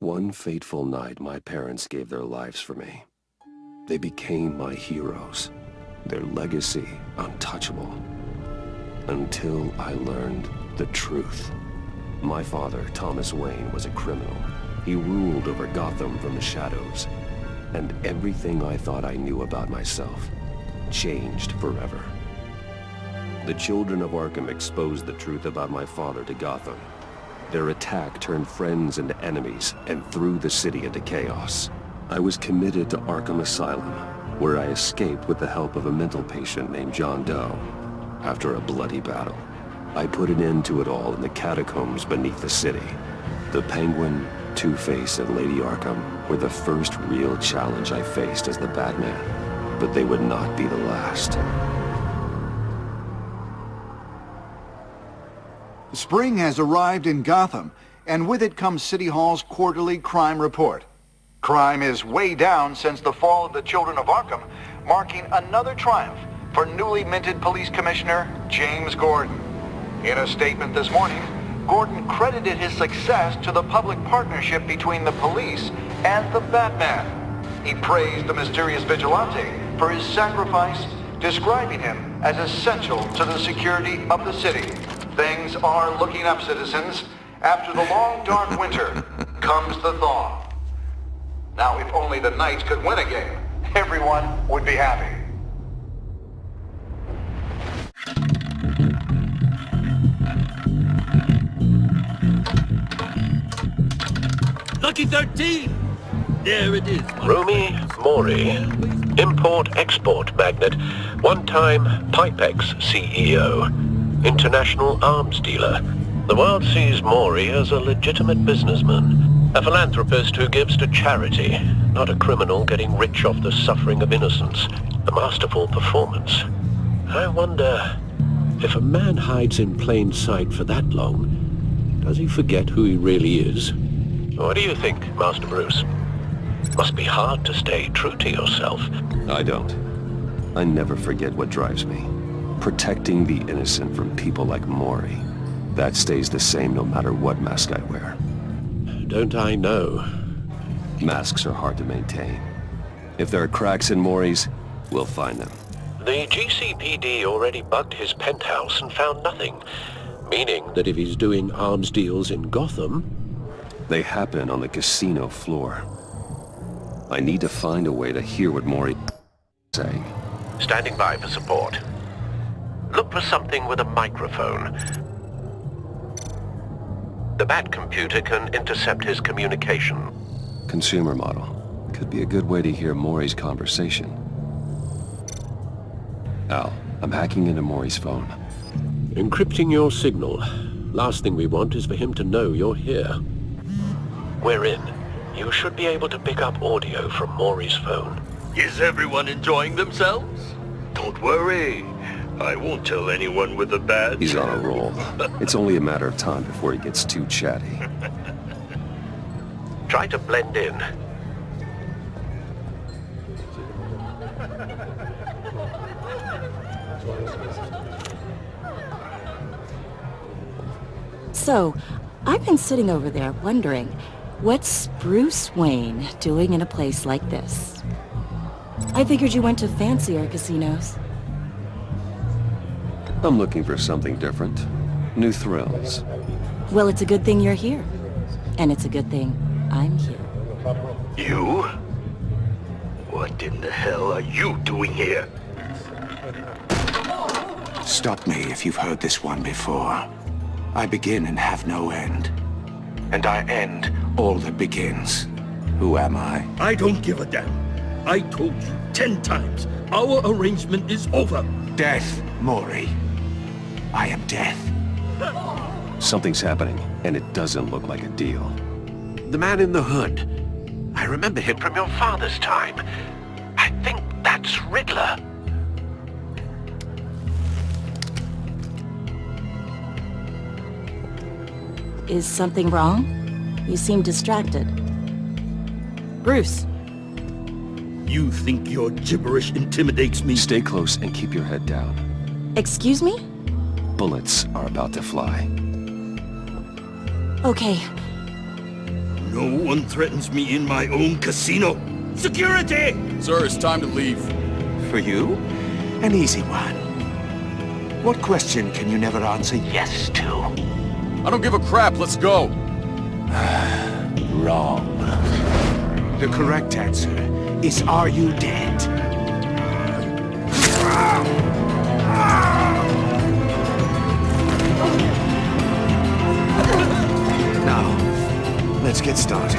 One fateful night, my parents gave their lives for me. They became my heroes, their legacy untouchable. Until I learned the truth. My father, Thomas Wayne, was a criminal. He ruled over Gotham from the shadows. And everything I thought I knew about myself changed forever. The Children of Arkham exposed the truth about my father to Gotham. Their attack turned friends into enemies and threw the city into chaos. I was committed to Arkham Asylum, where I escaped with the help of a mental patient named John Doe. After a bloody battle, I put an end to it all in the catacombs beneath the city. The Penguin, Two-Face, and Lady Arkham were the first real challenge I faced as the Batman, but they would not be the last. Spring has arrived in Gotham, and with it comes City Hall's quarterly crime report. Crime is way down since the fall of the Children of Arkham, marking another triumph for newly minted Police Commissioner James Gordon. In a statement this morning, Gordon credited his success to the public partnership between the police and the Batman. He praised the mysterious vigilante for his sacrifice, describing him as essential to the security of the city. Things are looking up, citizens. After the long, dark winter comes the thaw. Now, if only the Knights could win a game, everyone would be happy. Lucky 13! There it is. Rumi Mori, import-export magnate, one-time Pipex CEO, international arms dealer. The world sees Mori as a legitimate businessman, a philanthropist who gives to charity, not a criminal getting rich off the suffering of innocence. A masterful performance. I wonder, if a man hides in plain sight for that long, does he forget who he really is? What do you think, Master Bruce? Must be hard to stay true to yourself. I don't. I never forget what drives me. Protecting the innocent from people like Mori. That stays the same no matter what mask I wear. Don't I know? Masks are hard to maintain. If there are cracks in Mori's, we'll find them. The GCPD already bugged his penthouse and found nothing. Meaning that if he's doing arms deals in Gotham... They happen on the casino floor. I need to find a way to hear what Mori is saying. Standing by for support. Look for something with a microphone. The Bat computer can intercept his communication. Consumer model. Could be a good way to hear Mori's conversation. Al, I'm hacking into Mori's phone. Encrypting your signal. Last thing we want is for him to know you're here. We're in. You should be able to pick up audio from Mori's phone. Is everyone enjoying themselves? Don't worry. I won't tell anyone with a badge. He's on a roll. It's only a matter of time before he gets too chatty. Try to blend in. So, I've been sitting over there wondering, what's Bruce Wayne doing in a place like this? I figured you went to fancier casinos. I'm looking for something different. New thrills. Well, it's a good thing you're here. And it's a good thing I'm here. You? What in the hell are you doing here? Stop me if you've heard this one before. I begin and have no end. And I end all that begins. Who am I? I don't give a damn. I told you 10 times. Our arrangement is over. Death, Mori. I am death. Something's happening, and it doesn't look like a deal. The man in the hood. I remember him from your father's time. I think that's Riddler. Is something wrong? You seem distracted. Bruce. You think your gibberish intimidates me? Stay close and keep your head down. Excuse me? Bullets are about to fly. Okay. No one threatens me in my own casino. Security! Sir, it's time to leave. For you? An easy one. What question can you never answer yes to? I don't give a crap, let's go. Wrong. The correct answer is, are you dead? Now, let's get started.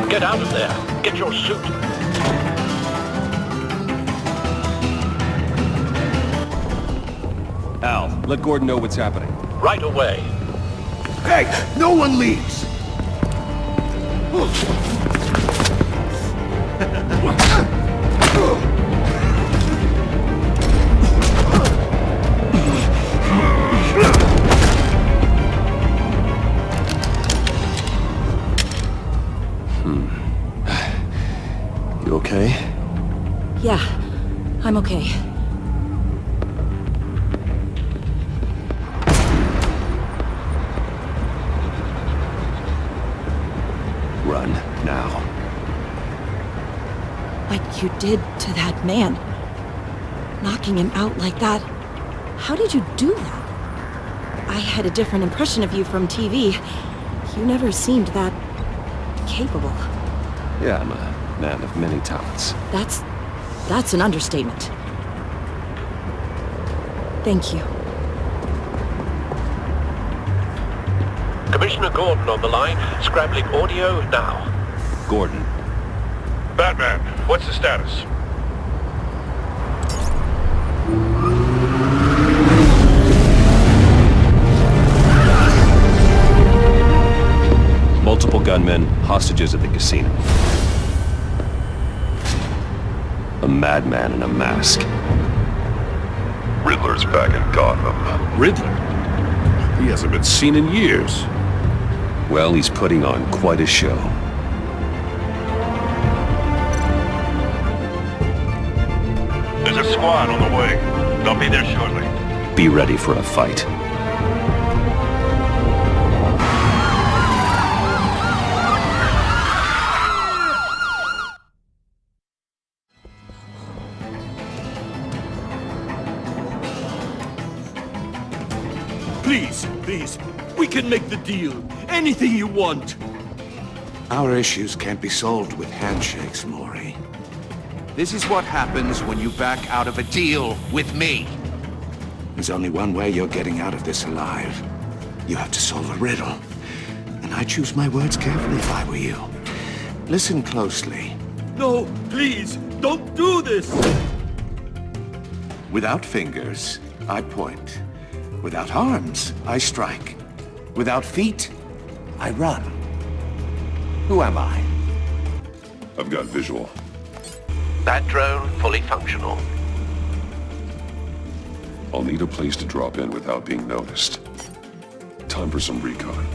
Get out of there. Get your suit. Al, let Gordon know what's happening. Right away. Hey, no one leaves! You okay? Yeah, I'm okay. Run, now. What you did to that man. Knocking him out like that. How did you do that? I had a different impression of you from TV. You never seemed that capable. Yeah, I'm a man of many talents. That's an understatement. Thank you. Commissioner Gordon on the line. Scrambling audio now. Gordon. Batman, what's the status? Multiple gunmen, hostages at the casino. A madman in a mask. Riddler's back in Gotham. Riddler? He hasn't been seen in years. Well, he's putting on quite a show. There's a squad on the way. They'll be there shortly. Be ready for a fight. Please, we can make the deal. Anything you want. Our issues can't be solved with handshakes, Maury. This is what happens when you back out of a deal with me. There's only one way you're getting out of this alive. You have to solve a riddle. And I choose my words carefully if I were you. Listen closely. No, please, don't do this! Without fingers, I point. Without arms, I strike. Without feet, I run. Who am I? I've got visual. Bat drone fully functional. I'll need a place to drop in without being noticed. Time for some recon.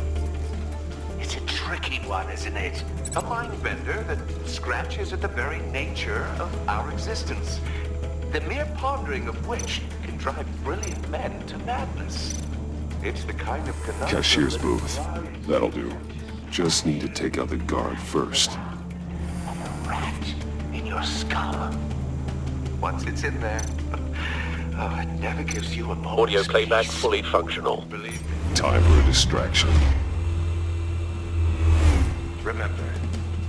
It's a tricky one, isn't it? A mind bender that scratches at the very nature of our existence. The mere pondering of which can drive brilliant men to madness. It's the kind of conundrum... Cashier's booth. That'll do. Just need to take out the guard first. A rat in your skull. Once it's in there, oh, it never gives you a moment's Audio playback peace. fully functional. Believe me. Time for a distraction. Remember,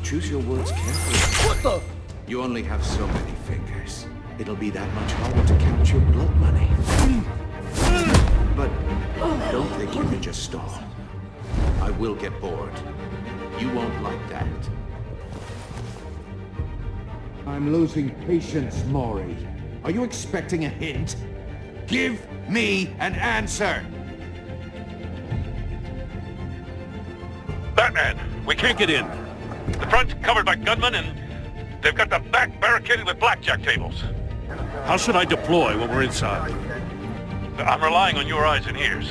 choose your words carefully. What the? You only have so many fingers. It'll be that much harder to count your blood money. But don't think you can just stall. I will get bored. You won't like that. I'm losing patience, Maury. Are you expecting a hint? Give me an answer! Batman, we can't get in. The front's covered by gunmen and they've got the back barricaded with blackjack tables. How should I deploy when we're inside? I'm relying on your eyes and ears.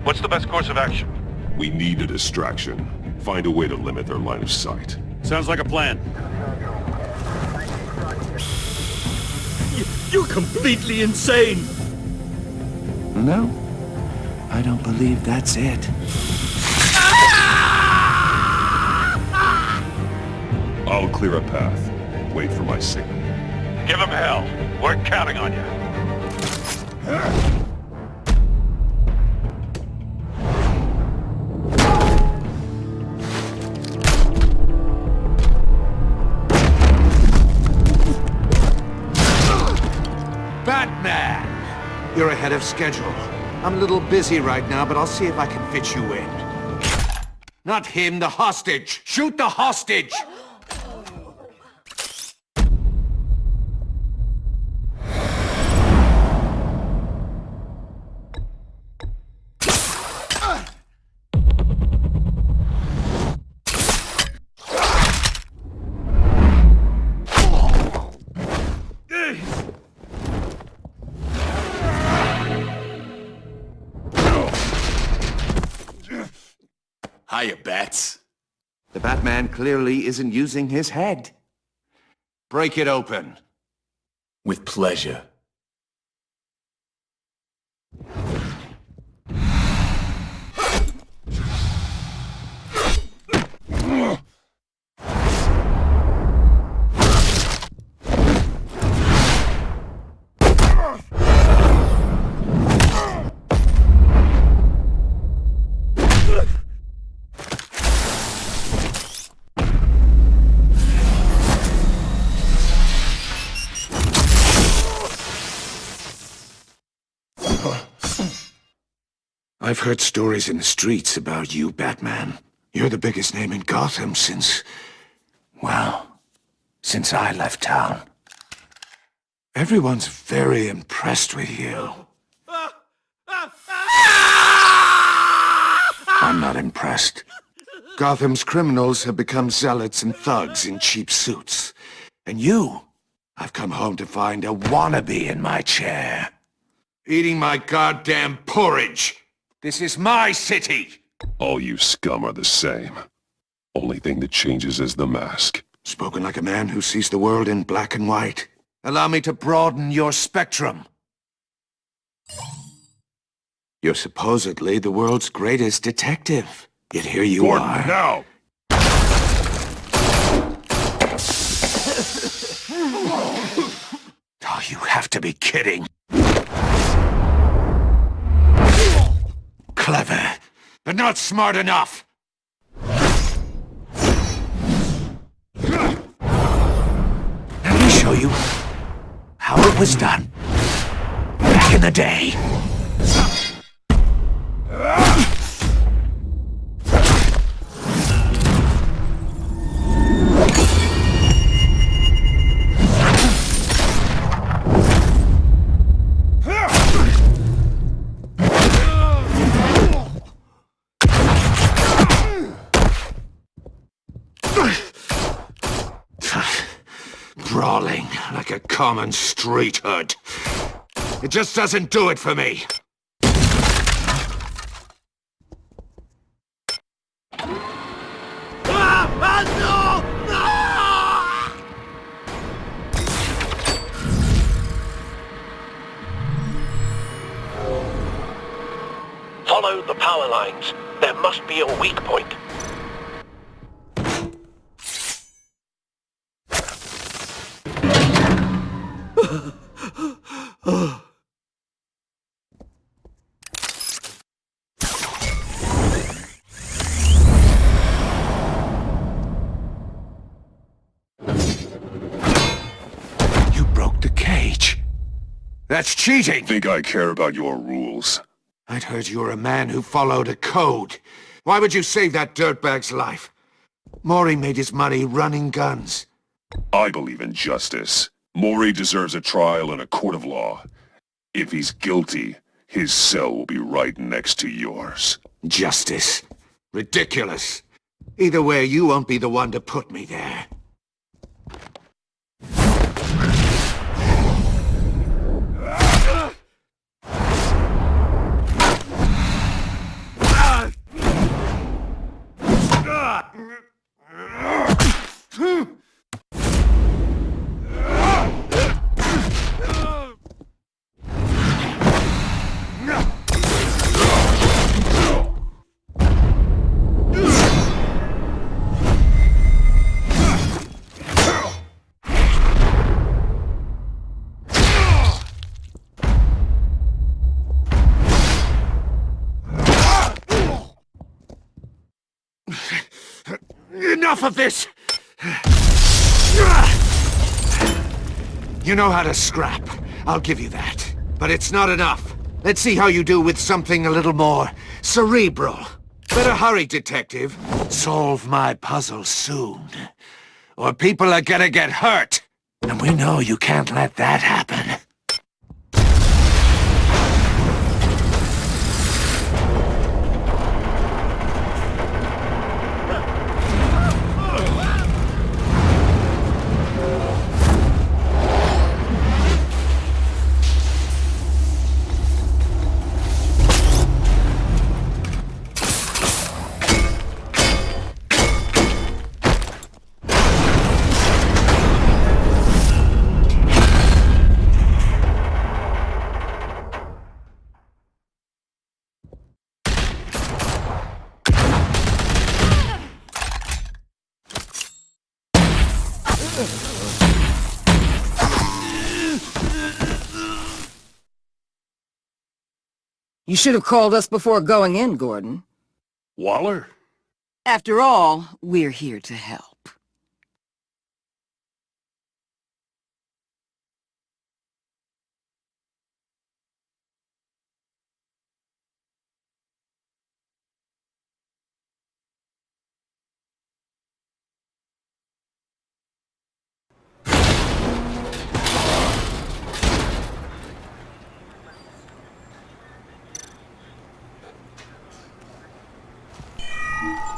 What's the best course of action? We need a distraction. Find a way to limit their line of sight. Sounds like a plan. You completely insane! No, I don't believe that's it. I'll clear a path. Wait for my signal. Give him hell. We're counting on you. Batman! You're ahead of schedule. I'm a little busy right now, but I'll see if I can fit you in. Not him, the hostage! Shoot the hostage! Hiya, Bats. The Batman clearly isn't using his head. Break it open. With pleasure. I've heard stories in the streets about you, Batman. You're the biggest name in Gotham since I left town. Everyone's very impressed with you. I'm not impressed. Gotham's criminals have become zealots and thugs in cheap suits. And you, I've come home to find a wannabe in my chair. Eating my goddamn porridge. This is my city! All you scum are the same. Only thing that changes is the mask. Spoken like a man who sees the world in black and white. Allow me to broaden your spectrum. You're supposedly the world's greatest detective. Yet here you Gordon, are. now! Oh, you have to be kidding. Clever, but not smart enough. Let me show you how it was done back in the day. Brawling like a common street hood. It just doesn't do it for me. Follow the power lines. There must be a weak point. You broke the cage. That's cheating! Think I care about your rules? I'd heard you were a man who followed a code. Why would you save that dirtbag's life? Maury made his money running guns. I believe in justice. Maury deserves a trial in a court of law. If he's guilty, his cell will be right next to yours. Justice. Ridiculous. Either way, you won't be the one to put me there. enough of this! You know how to scrap. I'll give you that. But it's not enough. Let's see how you do with something a little more cerebral. Better hurry, detective. Solve my puzzle soon. Or people are gonna get hurt. And we know you can't let that happen. You should have called us before going in, Gordon. Waller? After all, we're here to help.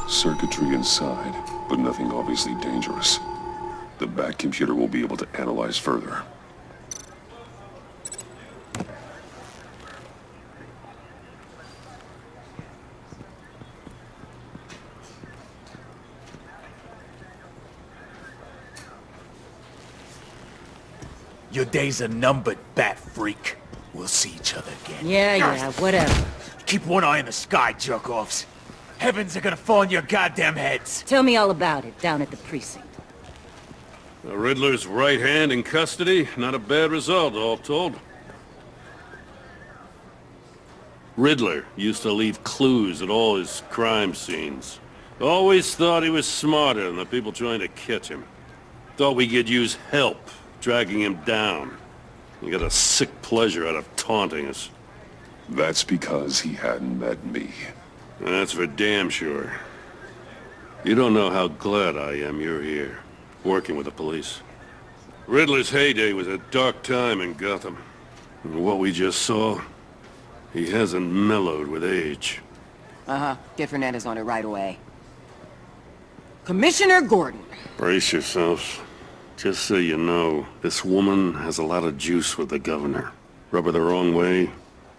Circuitry inside, but nothing obviously dangerous. The Bat computer will be able to analyze further. Your days are numbered, Bat Freak. We'll see each other again. Yeah, whatever. Keep one eye in the sky, jerk-offs. Heavens are gonna fall on your goddamn heads. Tell me all about it down at the precinct. The Riddler's right hand in custody. Not a bad result, all told. Riddler used to leave clues at all his crime scenes. Always thought he was smarter than the people trying to catch him. Thought we could use help dragging him down. He got a sick pleasure out of taunting us. That's because he hadn't met me. That's for damn sure. You don't know how glad I am you're here, working with the police. Riddler's heyday was a dark time in Gotham. And what we just saw, he hasn't mellowed with age. Get Fernandez on it right away. Commissioner Gordon. Brace yourselves. Just so you know, this woman has a lot of juice with the governor. Rub her the wrong way,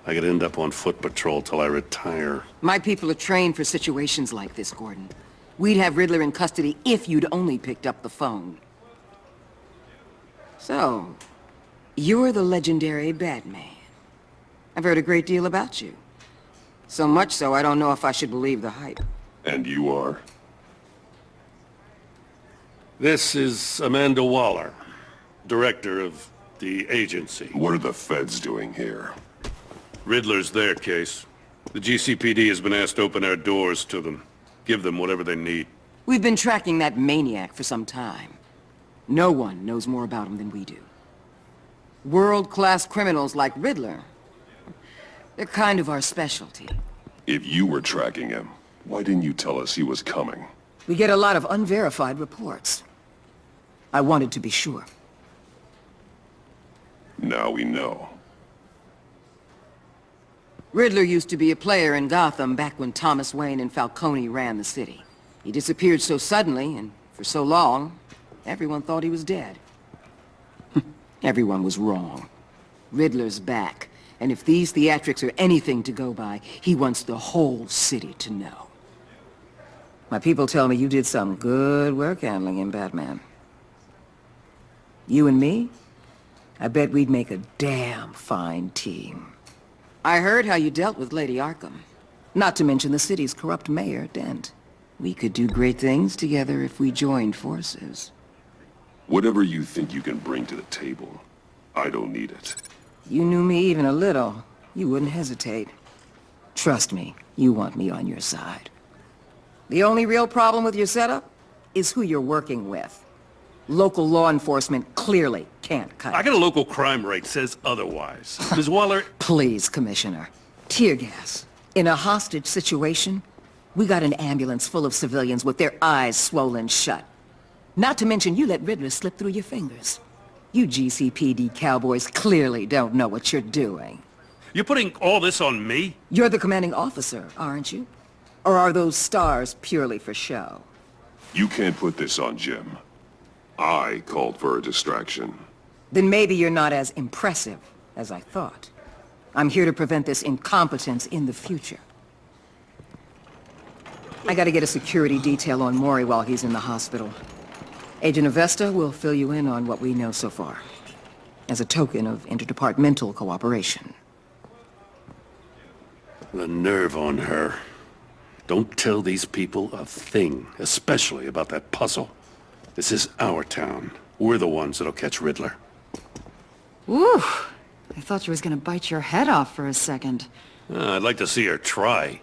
I could end up on foot patrol till I retire. My people are trained for situations like this, Gordon. We'd have Riddler in custody if you'd only picked up the phone. So, you're the legendary Batman. I've heard a great deal about you. So much so, I don't know if I should believe the hype. And you are? This is Amanda Waller, director of the agency. What are the feds doing here? Riddler's their case. The GCPD has been asked to open our doors to them. Give them whatever they need. We've been tracking that maniac for some time. No one knows more about him than we do. World-class criminals like Riddler. They're kind of our specialty. If you were tracking him, why didn't you tell us he was coming? We get a lot of unverified reports. I wanted to be sure. Now we know. Riddler used to be a player in Gotham back when Thomas Wayne and Falcone ran the city. He disappeared so suddenly, and for so long, everyone thought he was dead. Everyone was wrong. Riddler's back, and if these theatrics are anything to go by, he wants the whole city to know. My people tell me you did some good work handling him, Batman. You and me? I bet we'd make a damn fine team. I heard how you dealt with Lady Arkham. Not to mention the city's corrupt mayor, Dent. We could do great things together if we joined forces. Whatever you think you can bring to the table, I don't need it. You knew me even a little, you wouldn't hesitate. Trust me, you want me on your side. The only real problem with your setup? is who you're working with. Local law enforcement clearly can't cut I it. got a local crime rate says otherwise. Ms. Waller... Please, Commissioner. Tear gas. In a hostage situation, we got an ambulance full of civilians with their eyes swollen shut. Not to mention you let Riddler slip through your fingers. You GCPD cowboys clearly don't know what you're doing. You're putting all this on me? You're the commanding officer, aren't you? Or are those stars purely for show? You can't put this on Jim. I called for a distraction. Then maybe you're not as impressive as I thought. I'm here to prevent this incompetence in the future. I gotta get a security detail on Maury while he's in the hospital. Agent Avesta will fill you in on what we know so far, as a token of interdepartmental cooperation. The nerve on her. Don't tell these people a thing, especially about that puzzle. This is our town. We're the ones that'll catch Riddler. Woo! I thought you was gonna bite your head off for a second. I'd like to see her try.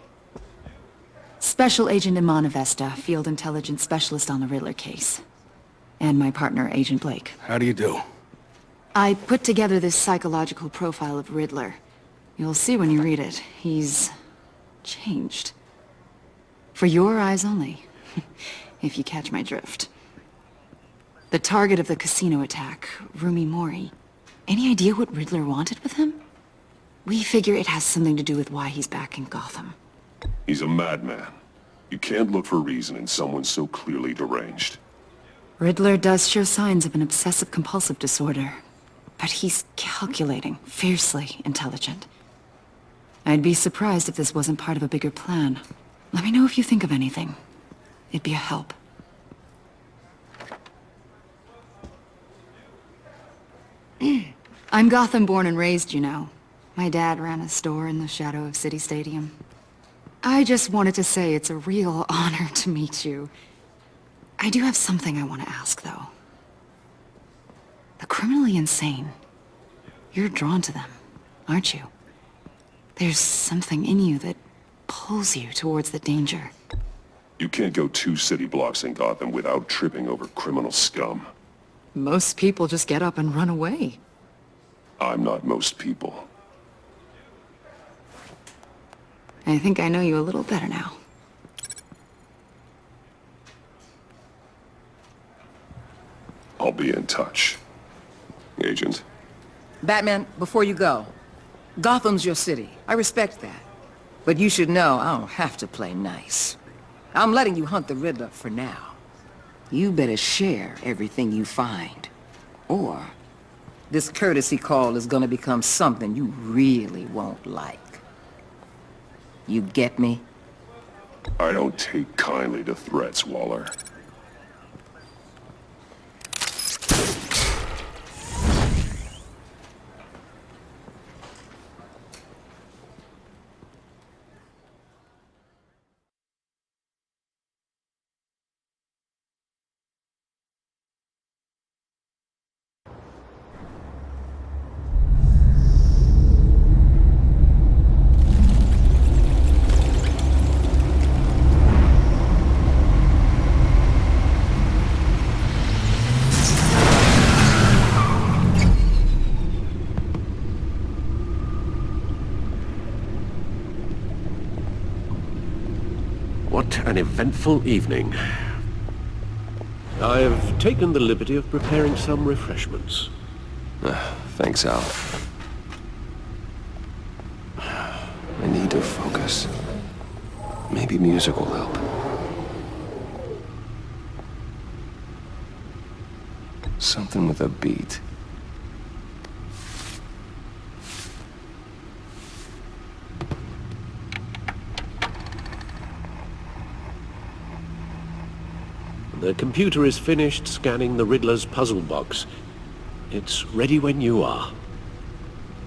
Special Agent Iman Avesta, Field Intelligence Specialist on the Riddler case. And my partner, Agent Blake. How do you do? I put together this psychological profile of Riddler. You'll see when you read it. He's... changed. For your eyes only, if you catch my drift. The target of the casino attack, Rumi Mori. Any idea what Riddler wanted with him? We figure it has something to do with why he's back in Gotham. He's a madman. You can't look for reason in someone so clearly deranged. Riddler does show signs of an obsessive-compulsive disorder. But he's calculating, fiercely intelligent. I'd be surprised if this wasn't part of a bigger plan. Let me know if you think of anything. It'd be a help. I'm Gotham born and raised, you know. My dad ran a store in the shadow of City Stadium. I just wanted to say it's a real honor to meet you. I do have something I want to ask, though. The criminally insane. You're drawn to them, aren't you? There's something in you that pulls you towards the danger. You can't go 2 city blocks in Gotham without tripping over criminal scum. Most people just get up and run away. I'm not most people. I think I know you a little better now. I'll be in touch. Agent. Batman, before you go, Gotham's your city. I respect that. But you should know I don't have to play nice. I'm letting you hunt the Riddler for now. You better share everything you find. Or this courtesy call is gonna become something you really won't like. You get me? I don't take kindly to threats, Waller. What an eventful evening. I've taken the liberty of preparing some refreshments. Thanks, Al. I need to focus. Maybe music will help. Something with a beat. The computer is finished scanning the Riddler's puzzle box. It's ready when you are.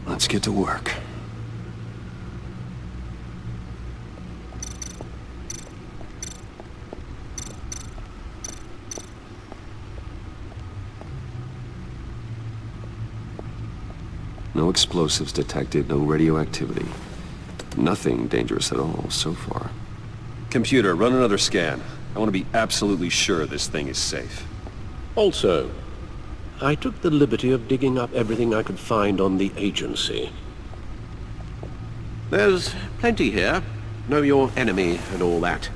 Let's get to work. No explosives detected, no radioactivity. Nothing dangerous at all so far. Computer, run another scan. I want to be absolutely sure this thing is safe. Also, I took the liberty of digging up everything I could find on the agency. There's plenty here. Know your enemy and all that.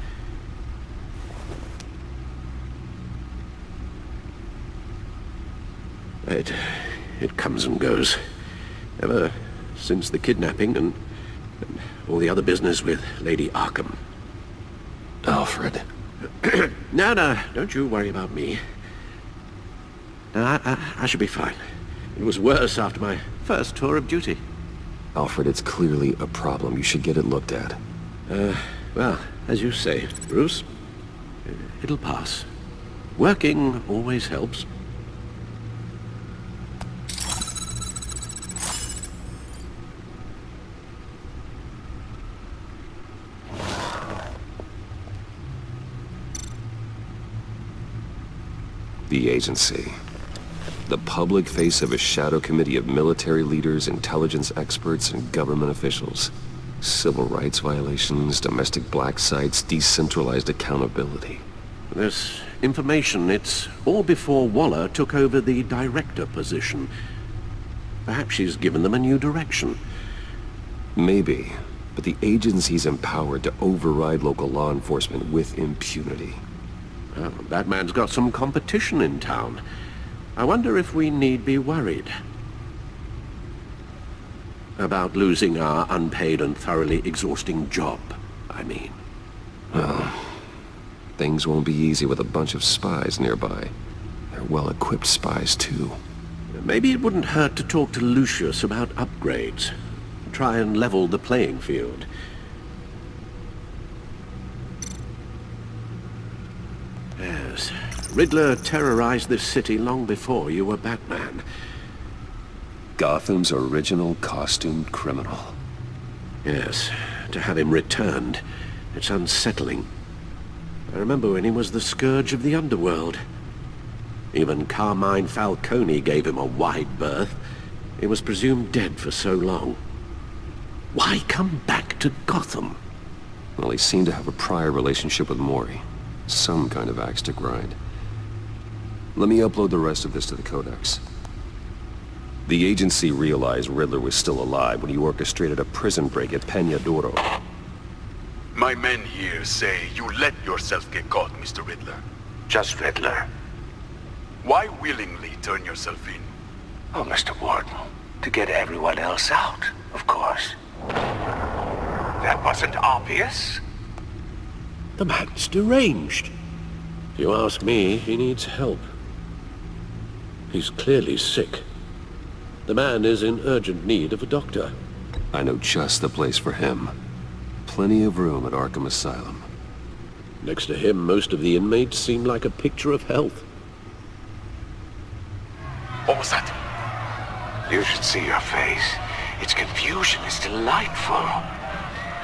It comes and goes. Ever since the kidnapping and all the other business with Lady Arkham. Alfred. No, don't you worry about me. No, I should be fine. It was worse after my first tour of duty. Alfred, it's clearly a problem. You should get it looked at. Well, as you say, Bruce, it'll pass. Working always helps. The agency. The public face of a shadow committee of military leaders, intelligence experts, and government officials. Civil rights violations, domestic black sites, decentralized accountability. This information, it's all before Waller took over the director position. Perhaps she's given them a new direction. Maybe, but the agency's empowered to override local law enforcement with impunity. Well, Batman's got some competition in town. I wonder if we need be worried about losing our unpaid and thoroughly exhausting job, I mean. Well, things won't be easy with a bunch of spies nearby. They're well-equipped spies, too. Maybe it wouldn't hurt to talk to Lucius about upgrades. Try and level the playing field. Yes, Riddler terrorized this city long before you were Batman. Gotham's original costumed criminal. Yes, to have him returned, it's unsettling. I remember when he was the scourge of the underworld. Even Carmine Falcone gave him a wide berth. He was presumed dead for so long. Why come back to Gotham? Well, he seemed to have a prior relationship with Mori. Some kind of axe to grind. Let me upload the rest of this to the Codex. The agency realized Riddler was still alive when he orchestrated a prison break at Peñadoro. My men here say you let yourself get caught, Mr. Riddler. Just Riddler. Why willingly turn yourself in? Oh, Mr. Warden, to get everyone else out, of course. That wasn't obvious. The man's deranged. If you ask me, he needs help. He's clearly sick. The man is in urgent need of a doctor. I know just the place for him. Plenty of room at Arkham Asylum. Next to him, most of the inmates seem like a picture of health. What was that? You should see your face. Its confusion is delightful.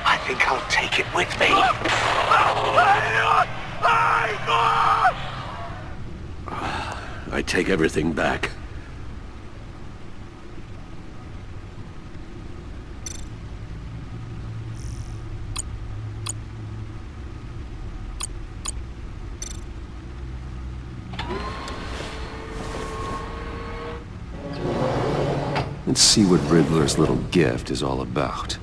I think I'll take it with me. I take everything back. Let's see what Riddler's little gift is all about.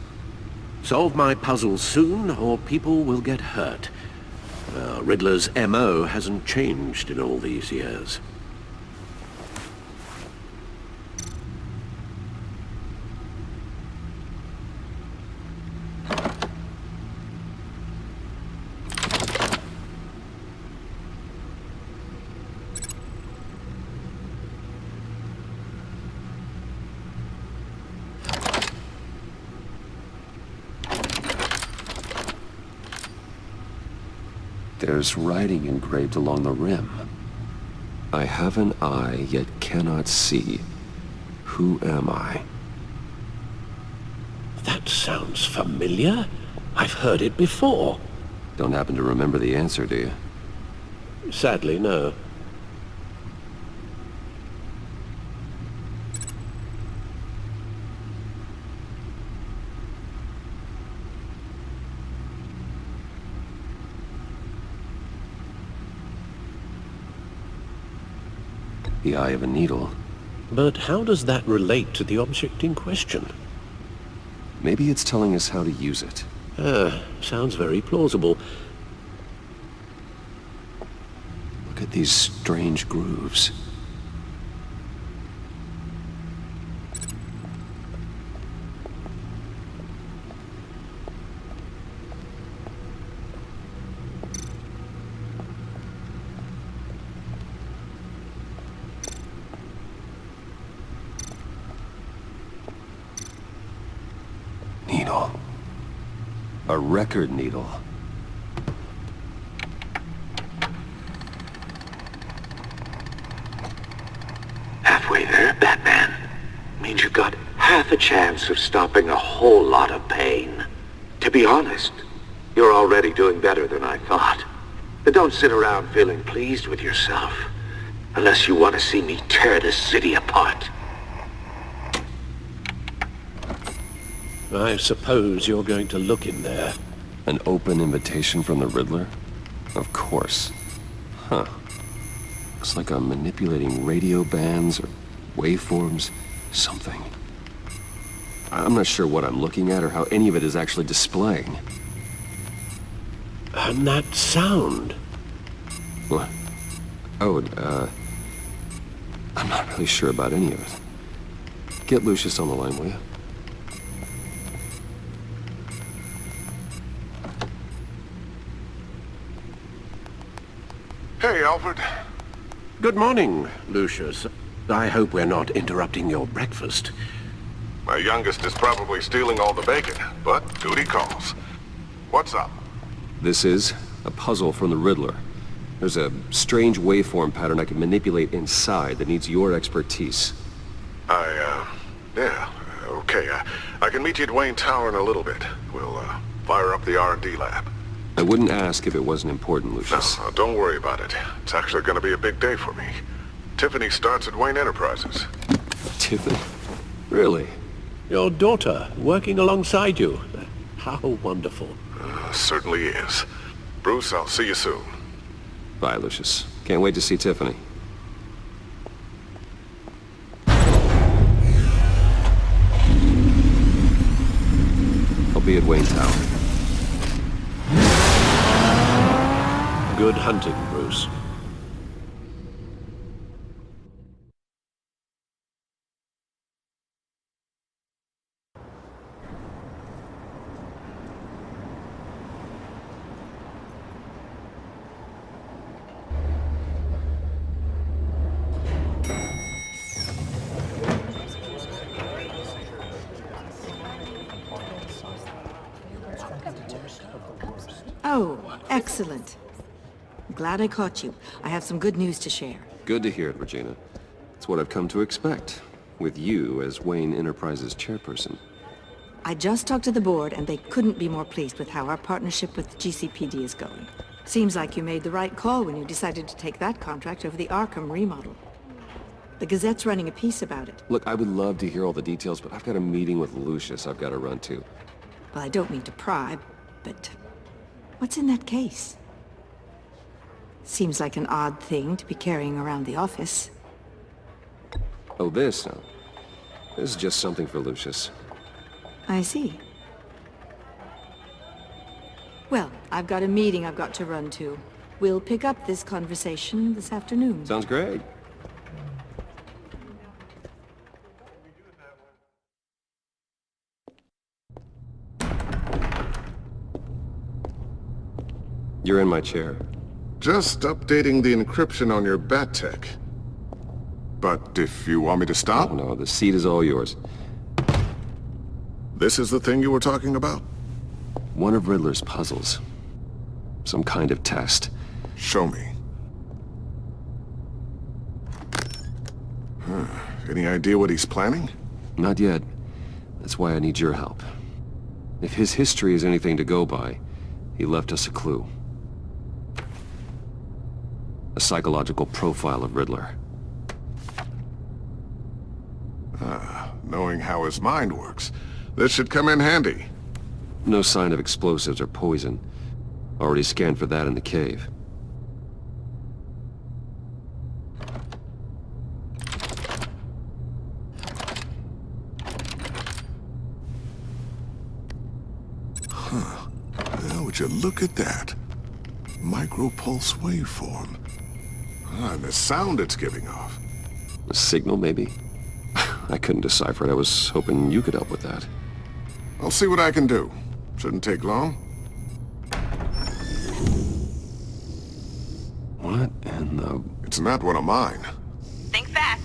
Solve my puzzle soon, or people will get hurt. Riddler's MO hasn't changed in all these years. There's writing engraved along the rim. I have an eye, yet cannot see. Who am I? That sounds familiar. I've heard it before. Don't happen to remember the answer, do you? Sadly, no. the eye of a needle. But how does that relate to the object in question? Maybe it's telling us how to use it. Sounds very plausible. Look at these strange grooves. Needle. A record needle. Halfway there, Batman. Means you've got half a chance of stopping a whole lot of pain. To be honest, you're already doing better than I thought. But don't sit around feeling pleased with yourself. Unless you want to see me tear this city apart. I suppose you're going to look in there. An open invitation from the Riddler? Of course. Huh. Looks like I'm manipulating radio bands or waveforms. Something. I'm not sure what I'm looking at or how any of it is actually displaying. And that sound? What? Oh, I'm not really sure about any of it. Get Lucius on the line, will you? Hey, Alfred. Good morning, Lucius. I hope we're not interrupting your breakfast. My youngest is probably stealing all the bacon, but duty calls. What's up? This is a puzzle from the Riddler. There's a strange waveform pattern I can manipulate inside that needs your expertise. Yeah, okay. I can meet you at Wayne Tower in a little bit. We'll, fire up the R&D lab. I wouldn't ask if it wasn't important, Lucius. No, don't worry about it. It's actually gonna be a big day for me. Tiffany starts at Wayne Enterprises. Tiffany? Really? Your daughter, working alongside you. How wonderful. Certainly is. Bruce, I'll see you soon. Bye, Lucius. Can't wait to see Tiffany. I'll be at Wayne Tower. Good hunting, Bruce. Oh, excellent. Glad I caught you. I have some good news to share. Good to hear it, Regina. It's what I've come to expect, with you as Wayne Enterprises chairperson. I just talked to the board, and they couldn't be more pleased with how our partnership with GCPD is going. Seems like you made the right call when you decided to take that contract over the Arkham remodel. The Gazette's running a piece about it. Look, I would love to hear all the details, but I've got a meeting with Lucius I've got to run to. Well, I don't mean to pry, but what's in that case? Seems like an odd thing to be carrying around the office. Oh, this? No. This is just something for Lucius. I see. Well, I've got a meeting I've got to run to. We'll pick up this conversation this afternoon. Sounds great. You're in my chair. Just updating the encryption on your Bat-Tech. But if you want me to stop? Oh, no, the seat is all yours. This is the thing you were talking about? One of Riddler's puzzles. Some kind of test. Show me. Any idea what he's planning? Not yet. That's why I need your help. If his history is anything to go by, he left us a clue. A psychological profile of Riddler. Knowing how his mind works, this should come in handy. No sign of explosives or poison. Already scanned for that in the cave. Huh. Well, would you look at that? Micropulse waveform. Ah, and the sound it's giving off. A signal, maybe? I couldn't decipher it. I was hoping you could help with that. I'll see what I can do. Shouldn't take long. What in the... It's not one of mine. Think fast.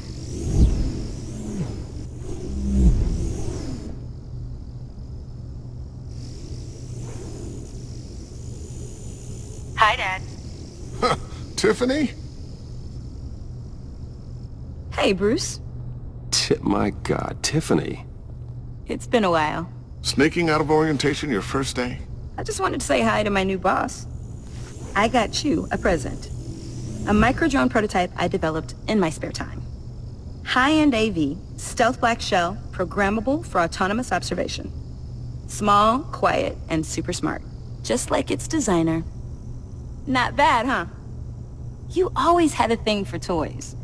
Hi, Dad. Huh, Tiffany? Hey, Bruce. My God, Tiffany. It's been a while. Sneaking out of orientation your first day? I just wanted to say hi to my new boss. I got you a present. A micro-drone prototype I developed in my spare time. High-end AV, stealth black shell, programmable for autonomous observation. Small, quiet, and super smart. Just like its designer. Not bad, huh? You always had a thing for toys.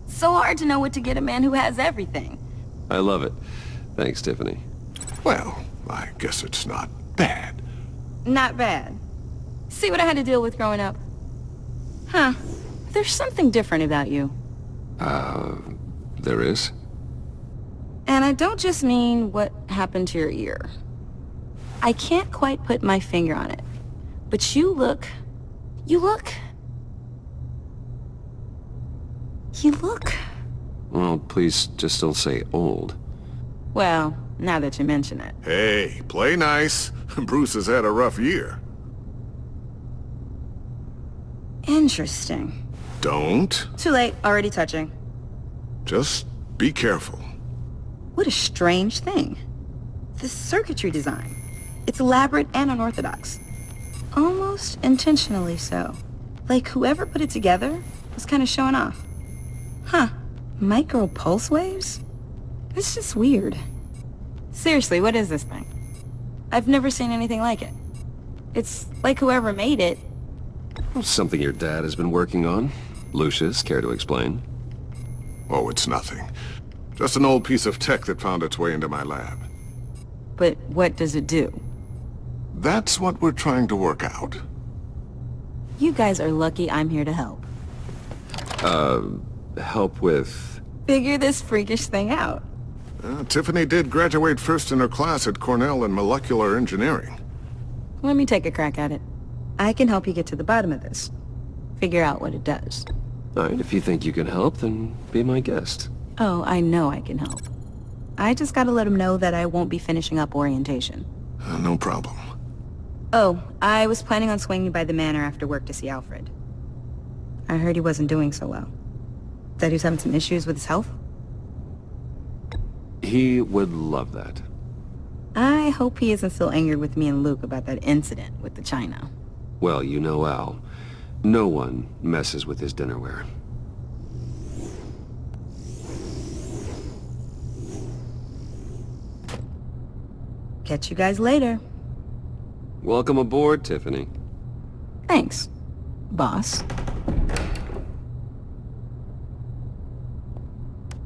So hard to know what to get a man who has everything. I love it. Thanks, Tiffany. Well, I guess it's not bad. Not bad. See what I had to deal with growing up? Huh. There's something different about you. There is? And I don't just mean what happened to your ear. I can't quite put my finger on it. But you look... Well, please just don't say old. Well, now that you mention it. Hey, play nice. Bruce has had a rough year. Interesting. Don't. Too late, already touching. Just be careful. What a strange thing. This circuitry design. It's elaborate and unorthodox. Almost intentionally so. Like whoever put it together was kind of showing off. Huh. Micro pulse waves? It's just weird. Seriously, what is this thing? I've never seen anything like it. It's like whoever made it... Something your dad has been working on. Lucius, care to explain? Oh, it's nothing. Just an old piece of tech that found its way into my lab. But what does it do? That's what we're trying to work out. You guys are lucky I'm here to help. Help with... Figure this freakish thing out. Tiffany did graduate first in her class at Cornell in molecular engineering. Let me take a crack at it. I can help you get to the bottom of this. Figure out what it does. Alright, if you think you can help, then be my guest. Oh, I know I can help. I just gotta let him know that I won't be finishing up orientation. No problem. Oh, I was planning on swinging by the manor after work to see Alfred. I heard he wasn't doing so well. That he was having some issues with his health? He would love that. I hope he isn't still angered with me and Luke about that incident with the china. Well, you know Al. No one messes with his dinnerware. Catch you guys later. Welcome aboard, Tiffany. Thanks, boss.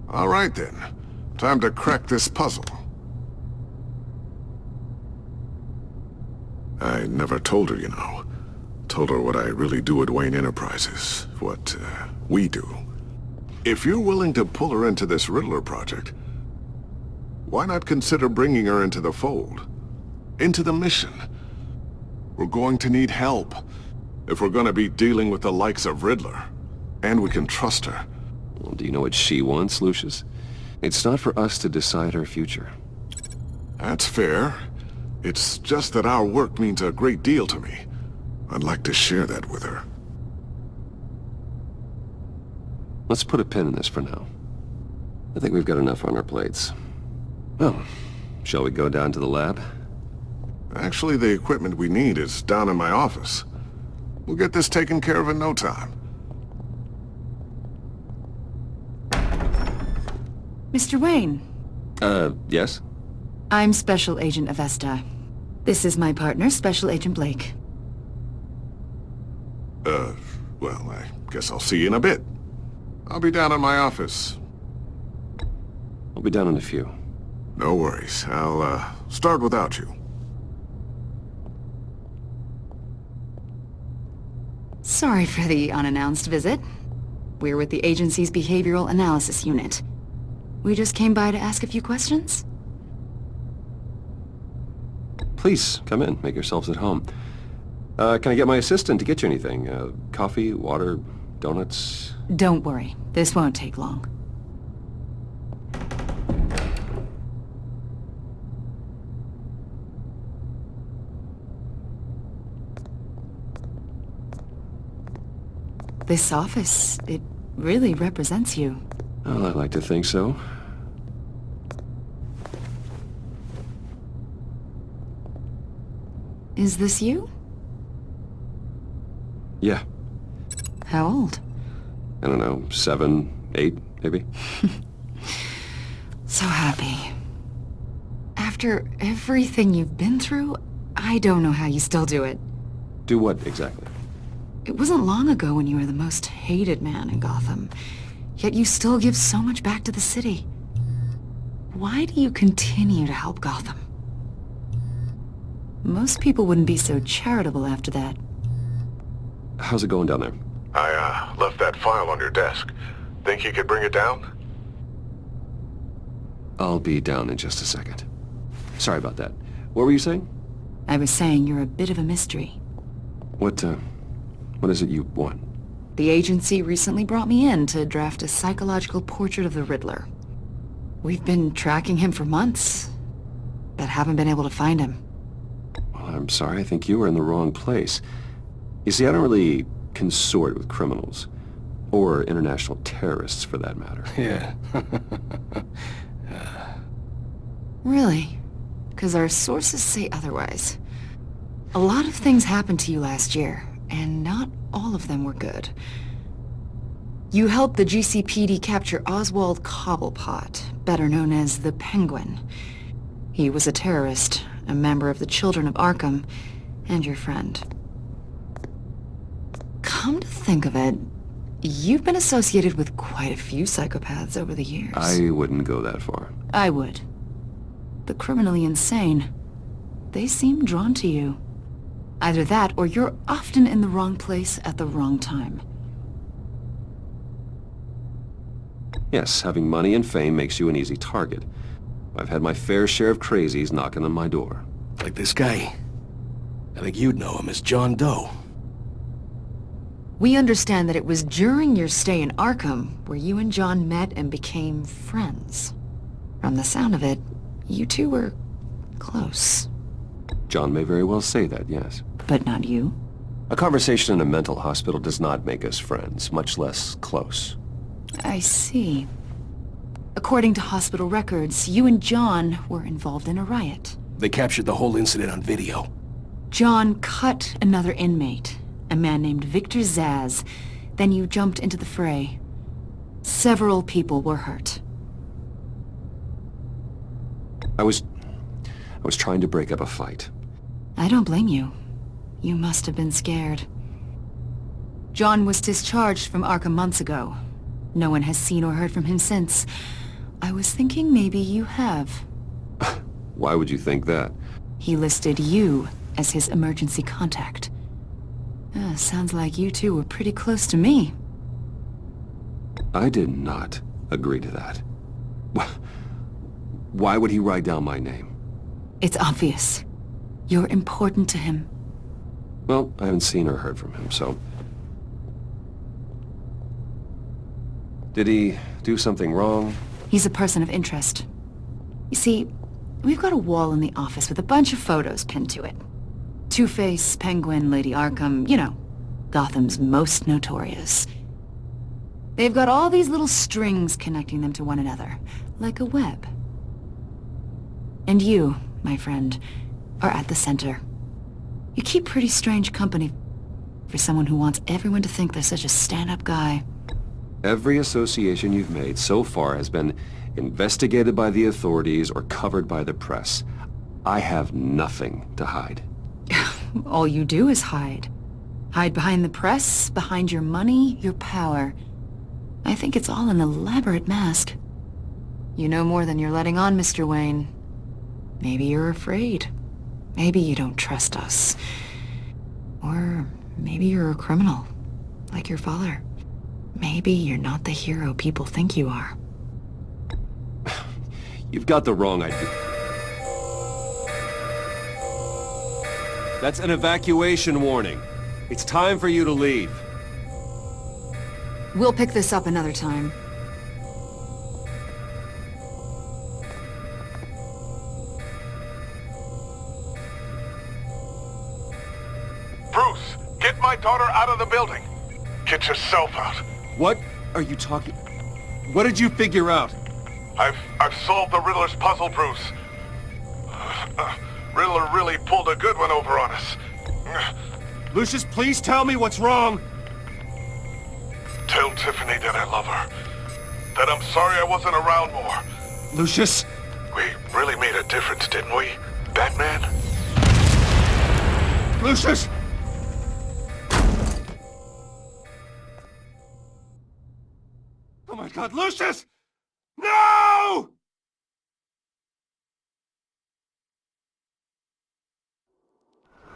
All right then. Time to crack this puzzle. I never told her, you know. Told her what I really do at Wayne Enterprises. What, we do. If you're willing to pull her into this Riddler project, why not consider bringing her into the fold? Into the mission? We're going to need help. If we're gonna be dealing with the likes of Riddler. And we can trust her. Well, do you know what she wants, Lucius? It's not for us to decide her future. That's fair. It's just that our work means a great deal to me. I'd like to share that with her. Let's put a pin in this for now. I think we've got enough on our plates. Well, shall we go down to the lab? Actually, the equipment we need is down in my office. We'll get this taken care of in no time. Mr. Wayne. Yes? I'm Special Agent Avesta. This is my partner, Special Agent Blake. Well, I guess I'll see you in a bit. I'll be down in my office. I'll be down in a few. No worries. I'll, start without you. Sorry for the unannounced visit. We're with the agency's behavioral analysis unit. We just came by to ask a few questions. Please, come in. Make yourselves at home. Can I get my assistant to get you anything? Coffee, water, donuts? Don't worry. This won't take long. This office, it really represents you. Well, I'd like to think so. Is this you? Yeah. How old? I don't know, 7, 8, maybe? So happy. After everything you've been through, I don't know how you still do it. Do what, exactly? It wasn't long ago when you were the most hated man in Gotham, yet you still give so much back to the city. Why do you continue to help Gotham? Most people wouldn't be so charitable after that. How's it going down there? I, left that file on your desk. Think you could bring it down? I'll be down in just a second. Sorry about that. What were you saying? I was saying you're a bit of a mystery. What is it you want? The agency recently brought me in to draft a psychological portrait of the Riddler. We've been tracking him for months, but haven't been able to find him. Well, I'm sorry. I think you were in the wrong place. You see, I don't really consort with criminals. Or international terrorists, for that matter. Yeah. Really? Because our sources say otherwise. A lot of things happened to you last year, and not all of them were good. You helped the GCPD capture Oswald Cobblepot, better known as the Penguin. He was a terrorist, a member of the Children of Arkham, and your friend. Come to think of it, you've been associated with quite a few psychopaths over the years. I wouldn't go that far. I would. The criminally insane. They seem drawn to you. Either that, or you're often in the wrong place at the wrong time. Yes, having money and fame makes you an easy target. I've had my fair share of crazies knocking on my door. Like this guy. I think you'd know him as John Doe. We understand that it was during your stay in Arkham where you and John met and became friends. From the sound of it, you two were close. John may very well say that, yes. But not you? A conversation in a mental hospital does not make us friends, much less close. I see. According to hospital records, you and John were involved in a riot. They captured the whole incident on video. John cut another inmate, a man named Victor Zsasz. Then you jumped into the fray. Several people were hurt. I was trying to break up a fight. I don't blame you. You must have been scared. John was discharged from Arkham months ago. No one has seen or heard from him since. I was thinking maybe you have. Why would you think that? He listed you as his emergency contact. Sounds like you two were pretty close to me. I did not agree to that. Why would he write down my name? It's obvious. You're important to him. Well, I haven't seen or heard from him, so... Did he do something wrong? He's a person of interest. You see, we've got a wall in the office with a bunch of photos pinned to it. Two-Face, Penguin, Lady Arkham, you know, Gotham's most notorious. They've got all these little strings connecting them to one another, like a web. And you, my friend, are at the center. You keep pretty strange company for someone who wants everyone to think they're such a stand-up guy. Every association you've made so far has been investigated by the authorities or covered by the press. I have nothing to hide. All you do is hide. Hide behind the press, behind your money, your power. I think it's all an elaborate mask. You know more than you're letting on, Mr. Wayne. Maybe you're afraid. Maybe you don't trust us. Or maybe you're a criminal. Like your father. Maybe you're not the hero people think you are. You've got the wrong idea. That's an evacuation warning. It's time for you to leave. We'll pick this up another time. Bruce, get my daughter out of the building. Get yourself out. What are you talking... What did you figure out? I've solved the Riddler's puzzle, Bruce. Riddler really pulled a good one over on us. Lucius, please tell me what's wrong. Tell Tiffany that I love her. That I'm sorry I wasn't around more. Lucius? We really made a difference, didn't we, Batman? Lucius! Oh my God, Lucius! No!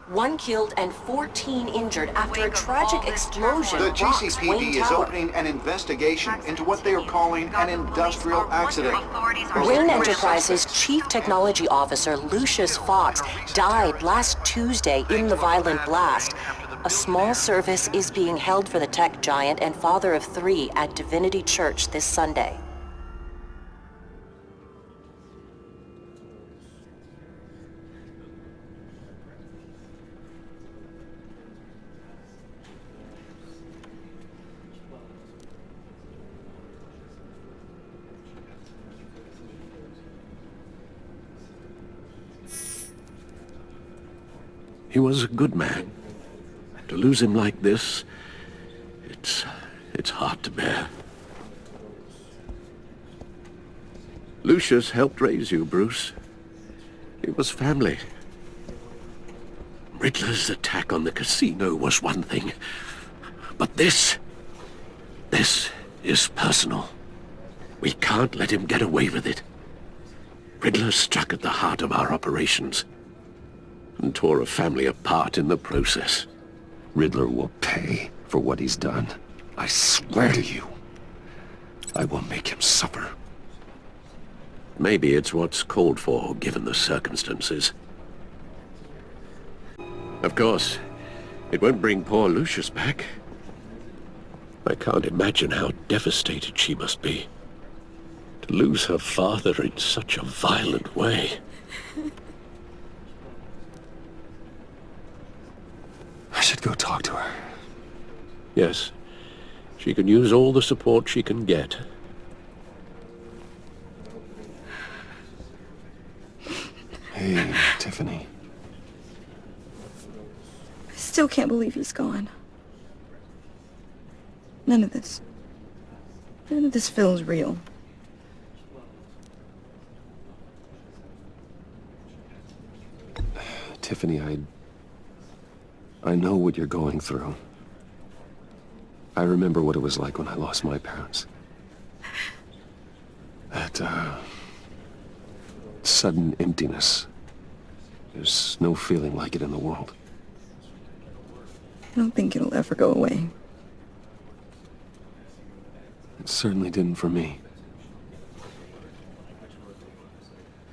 One killed and 14 injured after a tragic explosion. The rocks GCPD Wayne is Tower. opening an investigation into what they are calling an industrial accident. Wayne Enterprises' Chief Technology Officer Lucius Fox died last Tuesday in the violent blast. A small service is being held for the tech giant and father of 3 at Divinity Church this Sunday. He was a good man. To lose him like this, it's hard to bear. Lucius helped raise you, Bruce. It was family. Riddler's attack on the casino was one thing, but this is personal. We can't let him get away with it. Riddler struck at the heart of our operations and tore a family apart in the process. Riddler will pay for what he's done. I swear to you. I will make him suffer. Maybe it's what's called for, given the circumstances. Of course, it won't bring poor Lucius back. I can't imagine how devastated she must be. To lose her father in such a violent way. I should go talk to her. Yes, she can use all the support she can get. Hey, Tiffany. I still can't believe he's gone. None of this feels real. Tiffany, I know what you're going through. I remember what it was like when I lost my parents. That, sudden emptiness. There's no feeling like it in the world. I don't think it'll ever go away. It certainly didn't for me.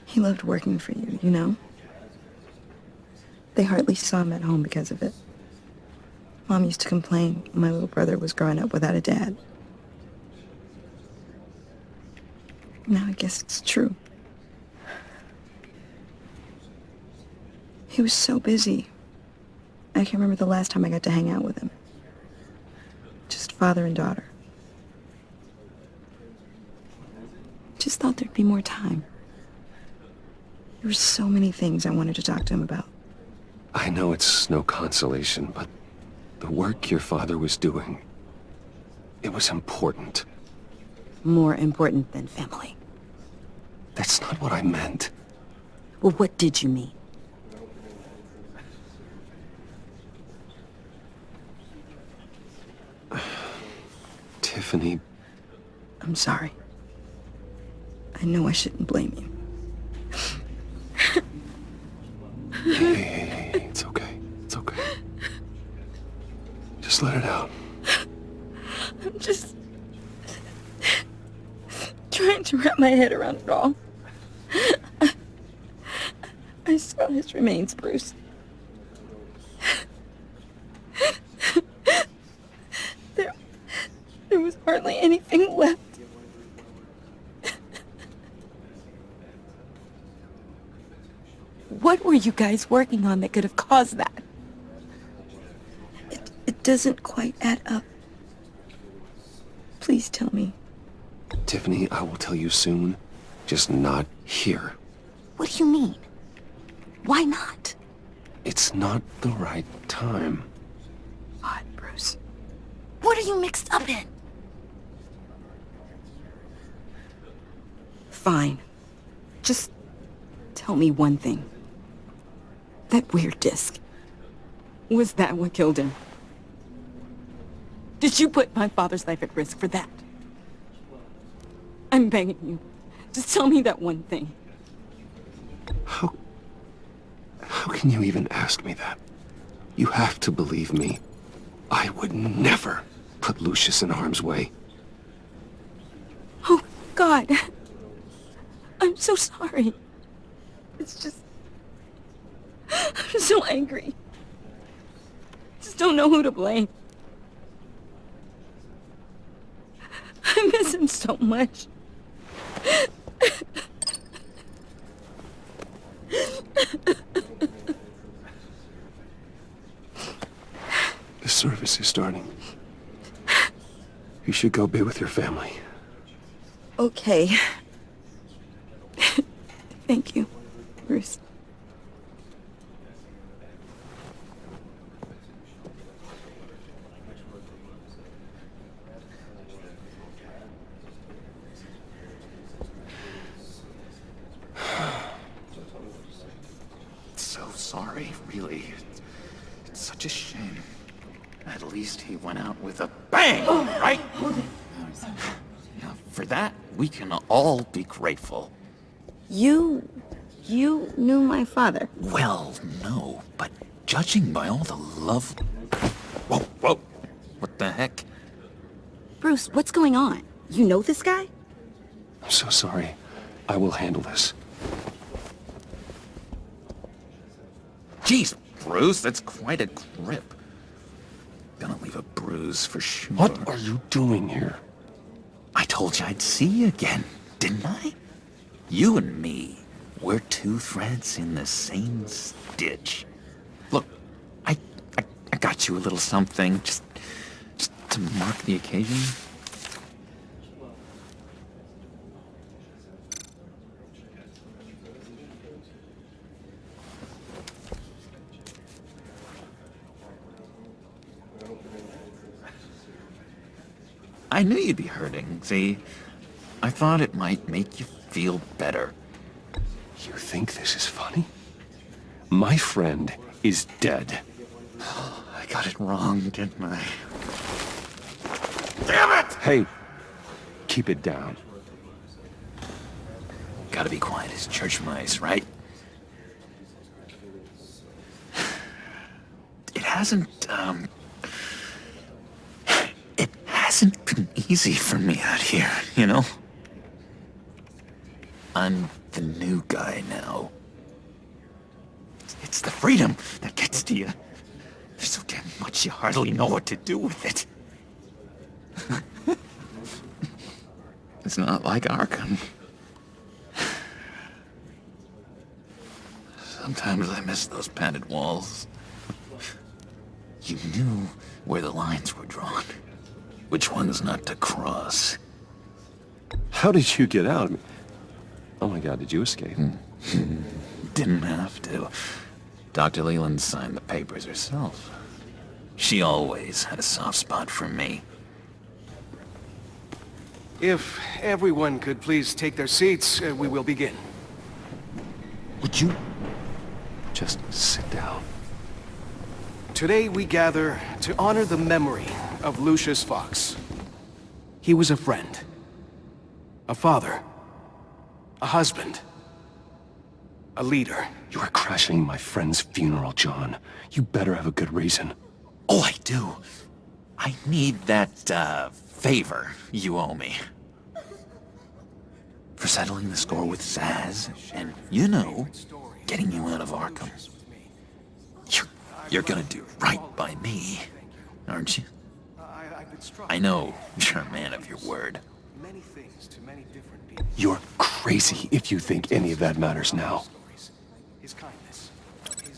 He loved working for you, you know? They hardly saw him at home because of it. Mom used to complain my little brother was growing up without a dad. Now I guess it's true. He was so busy. I can't remember the last time I got to hang out with him. Just father and daughter. Just thought there'd be more time. There were so many things I wanted to talk to him about. I know it's no consolation, but the work your father was doing, it was important. More important than family. That's not what I meant. Well, what did you mean? Tiffany. I'm sorry. I know I shouldn't blame you. Hey, it's okay. It's okay. Just let it out. to wrap my head around it all. I saw his remains, Bruce. There was hardly anything left. What were you guys working on that could have caused that? It doesn't quite add up. Please tell me. Tiffany, I will tell you soon. Just not here. What do you mean? Why not? It's not the right time. God, Bruce. What are you mixed up in? Fine. Just tell me one thing. That weird disc. Was that what killed him? Did you put my father's life at risk for that? I'm begging you. Just tell me that one thing. How can you even ask me that? You have to believe me. I would never put Lucius in harm's way. Oh, God. I'm so sorry. It's just... I'm so angry. Just don't know who to blame. I miss him so much. The service is starting. You should go be with your family. Okay. Thank you, Bruce. So sorry, really. It's such a shame. At least he went out with a bang, right? Yeah, for that, we can all be grateful. You knew my father. Well, no, but judging by all the love... Whoa, whoa! What the heck? Bruce, what's going on? You know this guy? I'm so sorry. I will handle this. Jeez, Bruce, that's quite a grip. Gonna leave a bruise for sure. What are you doing here? I told you I'd see you again, didn't I? You and me, we're two threads in the same stitch. Look, I got you a little something, just to mark the occasion. I knew you'd be hurting, see? I thought it might make you feel better. You think this is funny? My friend is dead. I got it wrong, didn't I? Damn it! Hey, keep it down. Gotta be quiet as church mice, right? It hasn't been easy for me out here, you know? I'm the new guy now. It's the freedom that gets to you. There's so damn much you hardly know what to do with it. It's not like Arkham. Sometimes I miss those padded walls. You knew where the lines were drawn. Which ones not to cross. How did you get out? Oh my God, did you escape? Didn't have to. Dr. Leland signed the papers herself. She always had a soft spot for me. If everyone could please take their seats, we will begin. Would you? Just sit down. Today we gather to honor the memory of Lucius Fox. He was a friend, a father, a husband, a leader. You are crashing my friend's funeral, John. You better have a good reason. Oh, I do. I need that, favor you owe me. for settling the score with Zaz, and, you know, getting you out of Arkham. You're gonna do right by me, aren't you? I know you're a man of your word. You're crazy if you think any of that matters now.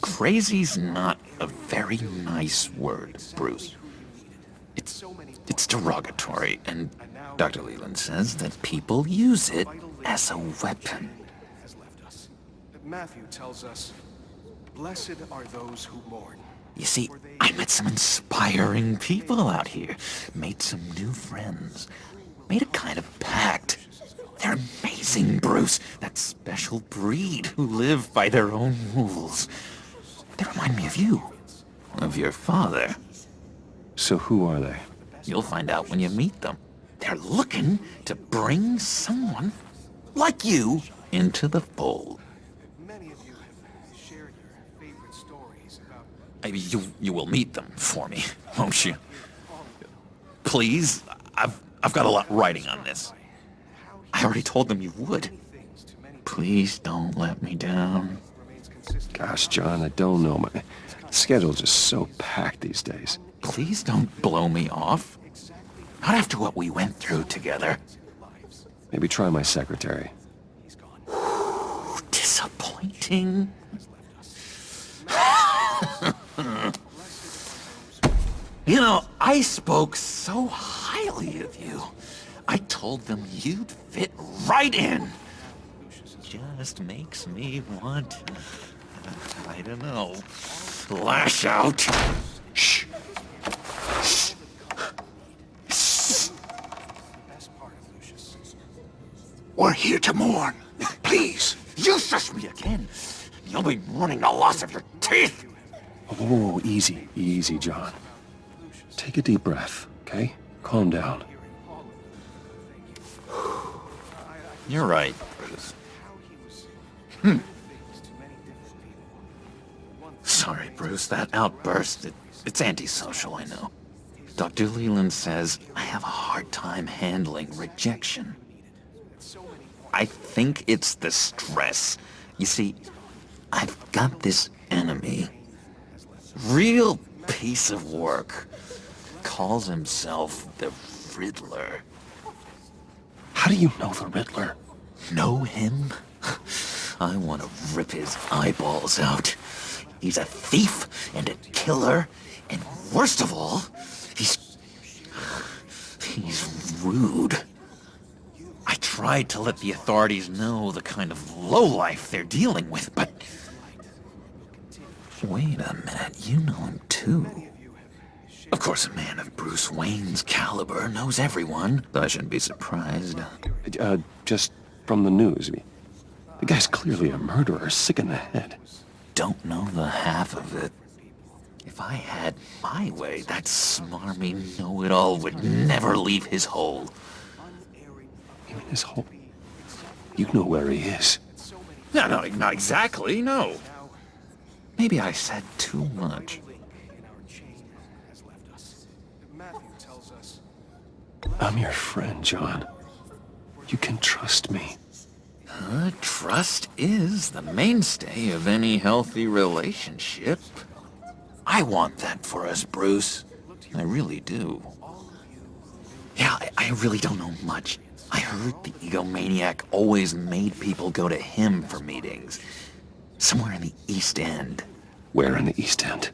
Crazy's not a very nice word, Bruce. It's derogatory, and Dr. Leland says that people use it as a weapon. Matthew tells us, blessed are those who mourn. You see, I met some inspiring people out here. Made some new friends. Made a kind of pact. They're amazing, Bruce. That special breed who live by their own rules. They remind me of you. Of your father. So who are they? You'll find out when you meet them. They're looking to bring someone like you into the fold. You will meet them for me, won't you? Please, I've got a lot riding on this. I already told them you would. Please don't let me down. Gosh, John, I don't know. My schedule's just so packed these days. Please don't blow me off. Not after what we went through together. Maybe try my secretary. Disappointing. You know, I spoke so highly of you. I told them you'd fit right in. Just makes me want, I don't know, lash out. Shh. We're here to mourn. Please. You shush me again. You'll be mourning the loss of your teeth. Oh, easy, easy, John. Take a deep breath, okay? Calm down. You're right, Bruce. Sorry, Bruce, that outburst, it's antisocial, I know. Dr. Leland says I have a hard time handling rejection. I think it's the stress. You see, I've got this enemy. Real piece of work. Calls himself the Riddler. How do you know the Riddler? Know him? I want to rip his eyeballs out. He's a thief and a killer, and worst of all, he's rude. I tried to let the authorities know the kind of lowlife they're dealing with, but... Wait a minute, you know him too. Of course, a man of Bruce Wayne's caliber knows everyone, so I shouldn't be surprised. Just from the news. The guy's clearly a murderer, sick in the head. Don't know the half of it. If I had my way, that smarmy know-it-all would never leave his hole. You mean his hole? You know where he is. No, not exactly, no. Maybe I said too much. I'm your friend, John. You can trust me. Trust is the mainstay of any healthy relationship. I want that for us, Bruce. I really do. Yeah, I really don't know much. I heard the egomaniac always made people go to him for meetings. Somewhere in the East End. Where in the East End?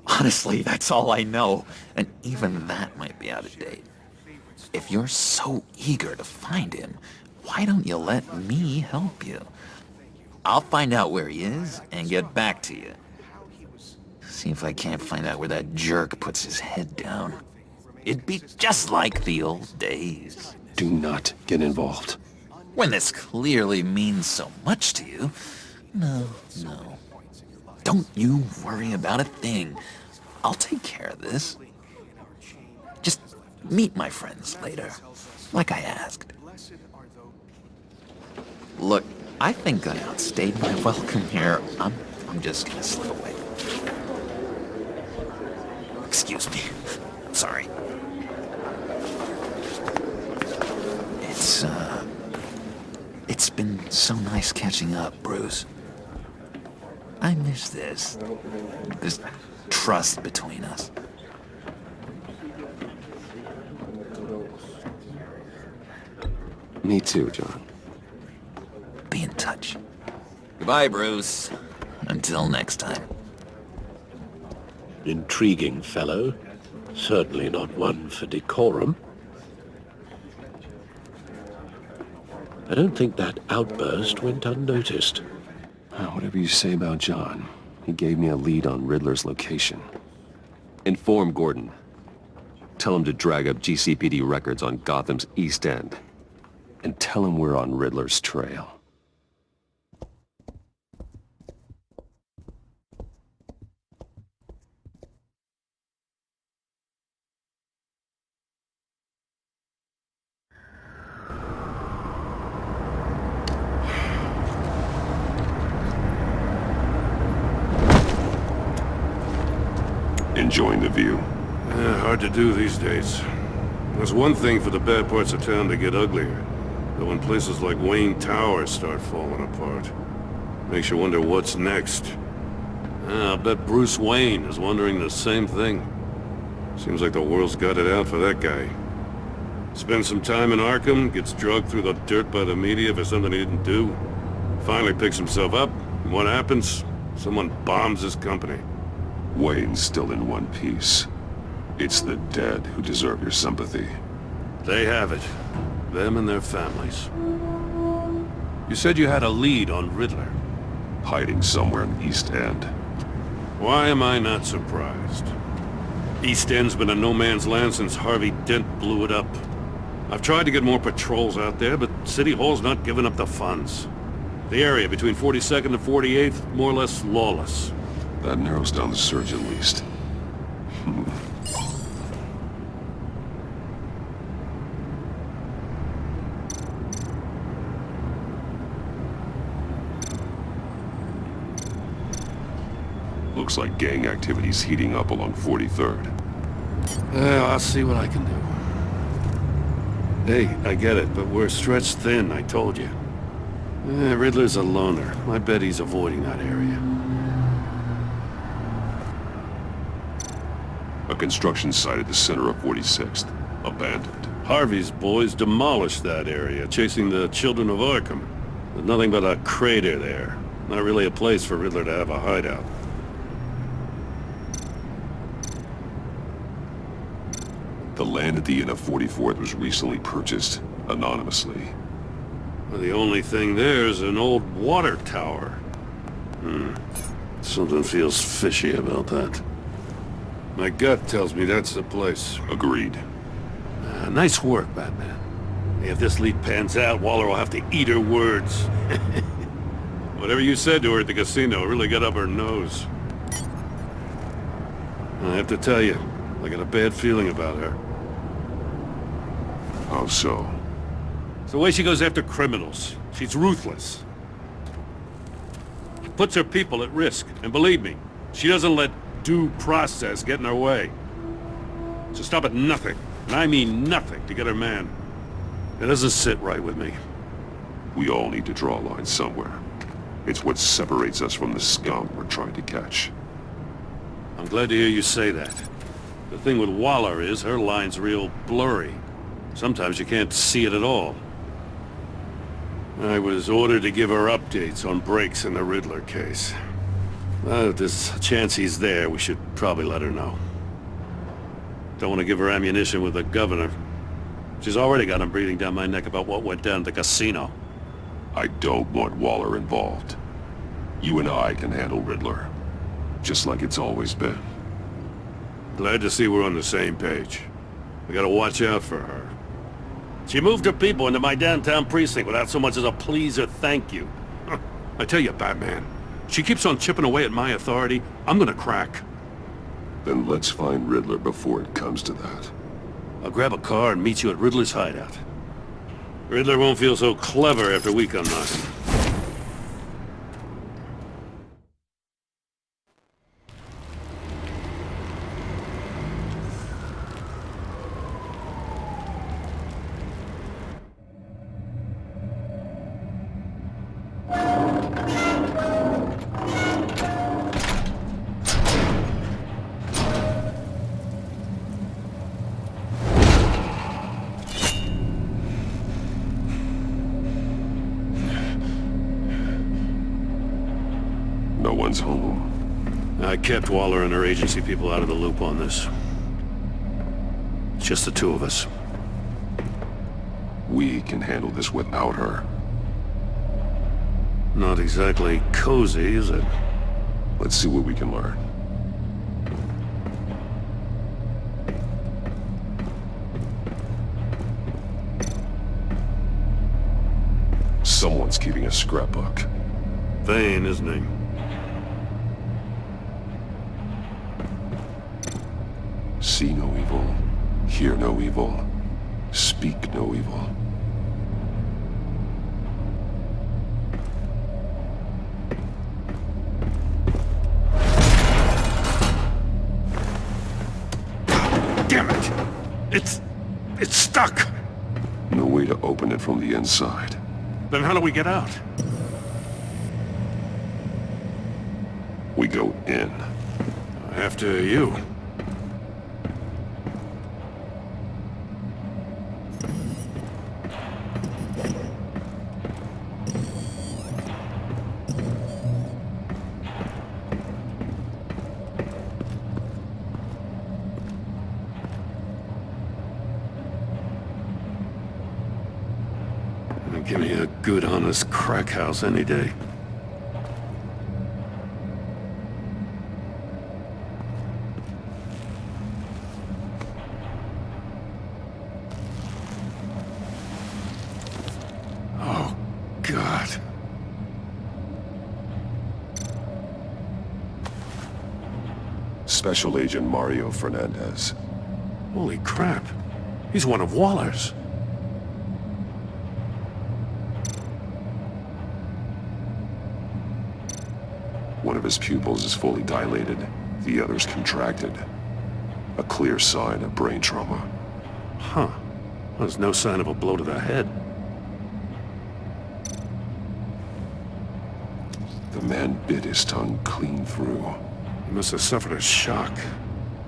Honestly, that's all I know. And even that might be out of date. If you're so eager to find him, why don't you let me help you? I'll find out where he is and get back to you. See if I can't find out where that jerk puts his head down. It'd be just like the old days. Do not get involved. When this clearly means so much to you. No. Don't you worry about a thing. I'll take care of this. Just meet my friends later, like I asked. Look, I think I outstayed my welcome here. I'm just gonna slip away. Excuse me. Sorry. been so nice catching up, Bruce. I miss this. This trust between us. Me too, John. Be in touch. Goodbye, Bruce. Until next time. Intriguing fellow. Certainly not one for decorum. I don't think that outburst went unnoticed. Whatever you say about John, he gave me a lead on Riddler's location. Inform Gordon. Tell him to drag up GCPD records on Gotham's East End. And tell him we're on Riddler's trail. Enjoying the view? Hard to do these days. There's one thing for the bad parts of town to get uglier. But when places like Wayne Tower start falling apart, makes you wonder what's next. I'll bet Bruce Wayne is wondering the same thing. Seems like the world's got it out for that guy. Spends some time in Arkham, gets drugged through the dirt by the media for something he didn't do. Finally picks himself up, and what happens? Someone bombs his company. Wayne's still in one piece. It's the dead who deserve your sympathy. They have it. Them and their families. You said you had a lead on Riddler. Hiding somewhere in the East End. Why am I not surprised? East End's been a no-man's land since Harvey Dent blew it up. I've tried to get more patrols out there, but City Hall's not giving up the funds. The area between 42nd and 48th, more or less lawless. That narrows down the search at least. Looks like gang activity's heating up along 43rd. I'll see what I can do. Hey, I get it, but we're stretched thin, I told you. Riddler's a loner. I bet he's avoiding that area. A construction site at the center of 46th. Abandoned. Harvey's boys demolished that area, chasing the Children of Arkham. There's nothing but a crater there. Not really a place for Riddler to have a hideout. The land at the end of 44th was recently purchased, anonymously. Well, the only thing there is an old water tower. Something feels fishy about that. My gut tells me that's the place. Agreed. Nice work, Batman. If this lead pans out, Waller will have to eat her words. Whatever you said to her at the casino really got up her nose. I have to tell you, I got a bad feeling about her. How so? It's the way she goes after criminals. She's ruthless. Puts her people at risk, and believe me, she doesn't let due process get in her way. She'll stop at nothing, and I mean nothing, to get her man. It doesn't sit right with me. We all need to draw a line somewhere. It's what separates us from the scum we're trying to catch. I'm glad to hear you say that. The thing with Waller is her line's real blurry. Sometimes you can't see it at all. I was ordered to give her updates on breaks in the Riddler case. If there's a chance he's there, we should probably let her know. Don't want to give her ammunition with the governor. She's already got him breathing down my neck about what went down at the casino. I don't want Waller involved. You and I can handle Riddler. Just like it's always been. Glad to see we're on the same page. We gotta watch out for her. She moved her people into my downtown precinct without so much as a please or thank you. I tell you, Batman, she keeps on chipping away at my authority, I'm gonna crack. Then let's find Riddler before it comes to that. I'll grab a car and meet you at Riddler's hideout. Riddler won't feel so clever after we come knocking. No one's home. I kept Waller and her agency people out of the loop on this. It's just the two of us. We can handle this without her. Not exactly cozy, is it? Let's see what we can learn. Someone's keeping a scrapbook. Vane, isn't he? See no evil, hear no evil, speak no evil. Damn it! It's stuck! No way to open it from the inside. Then how do we get out? We go in. After you. Give me a good, honest crack house any day. Oh, God. Special Agent Mario Fernandez. Holy crap. He's one of Waller's. One of his pupils is fully dilated, the other's contracted. A clear sign of brain trauma. Huh. There's no sign of a blow to the head. The man bit his tongue clean through. He must have suffered a shock,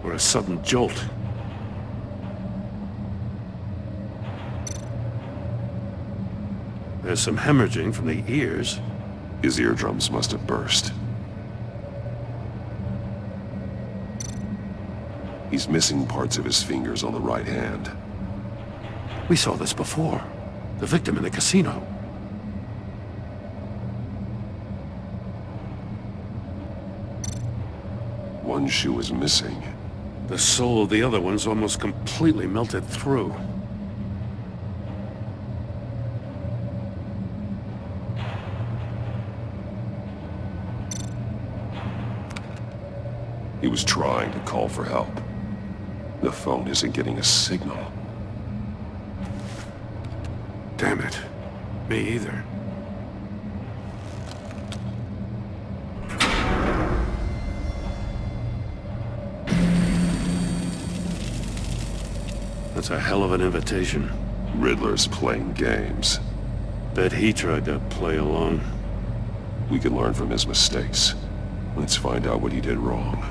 or a sudden jolt. There's some hemorrhaging from the ears. His eardrums must have burst. He's missing parts of his fingers on the right hand. We saw this before. The victim in the casino. One shoe is missing. The sole of the other one's almost completely melted through. He was trying to call for help. The phone isn't getting a signal. Damn it. Me either. That's a hell of an invitation. Riddler's playing games. Bet he tried to play along. We can learn from his mistakes. Let's find out what he did wrong.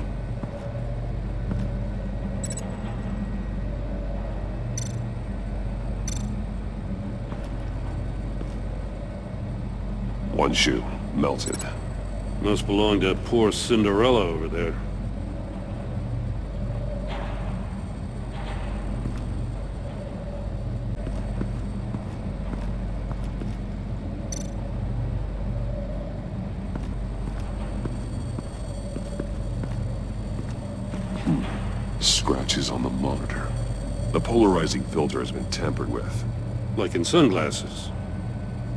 One shoe, melted. Must belong to poor Cinderella over there. Scratches on the monitor. The polarizing filter has been tampered with. Like in sunglasses.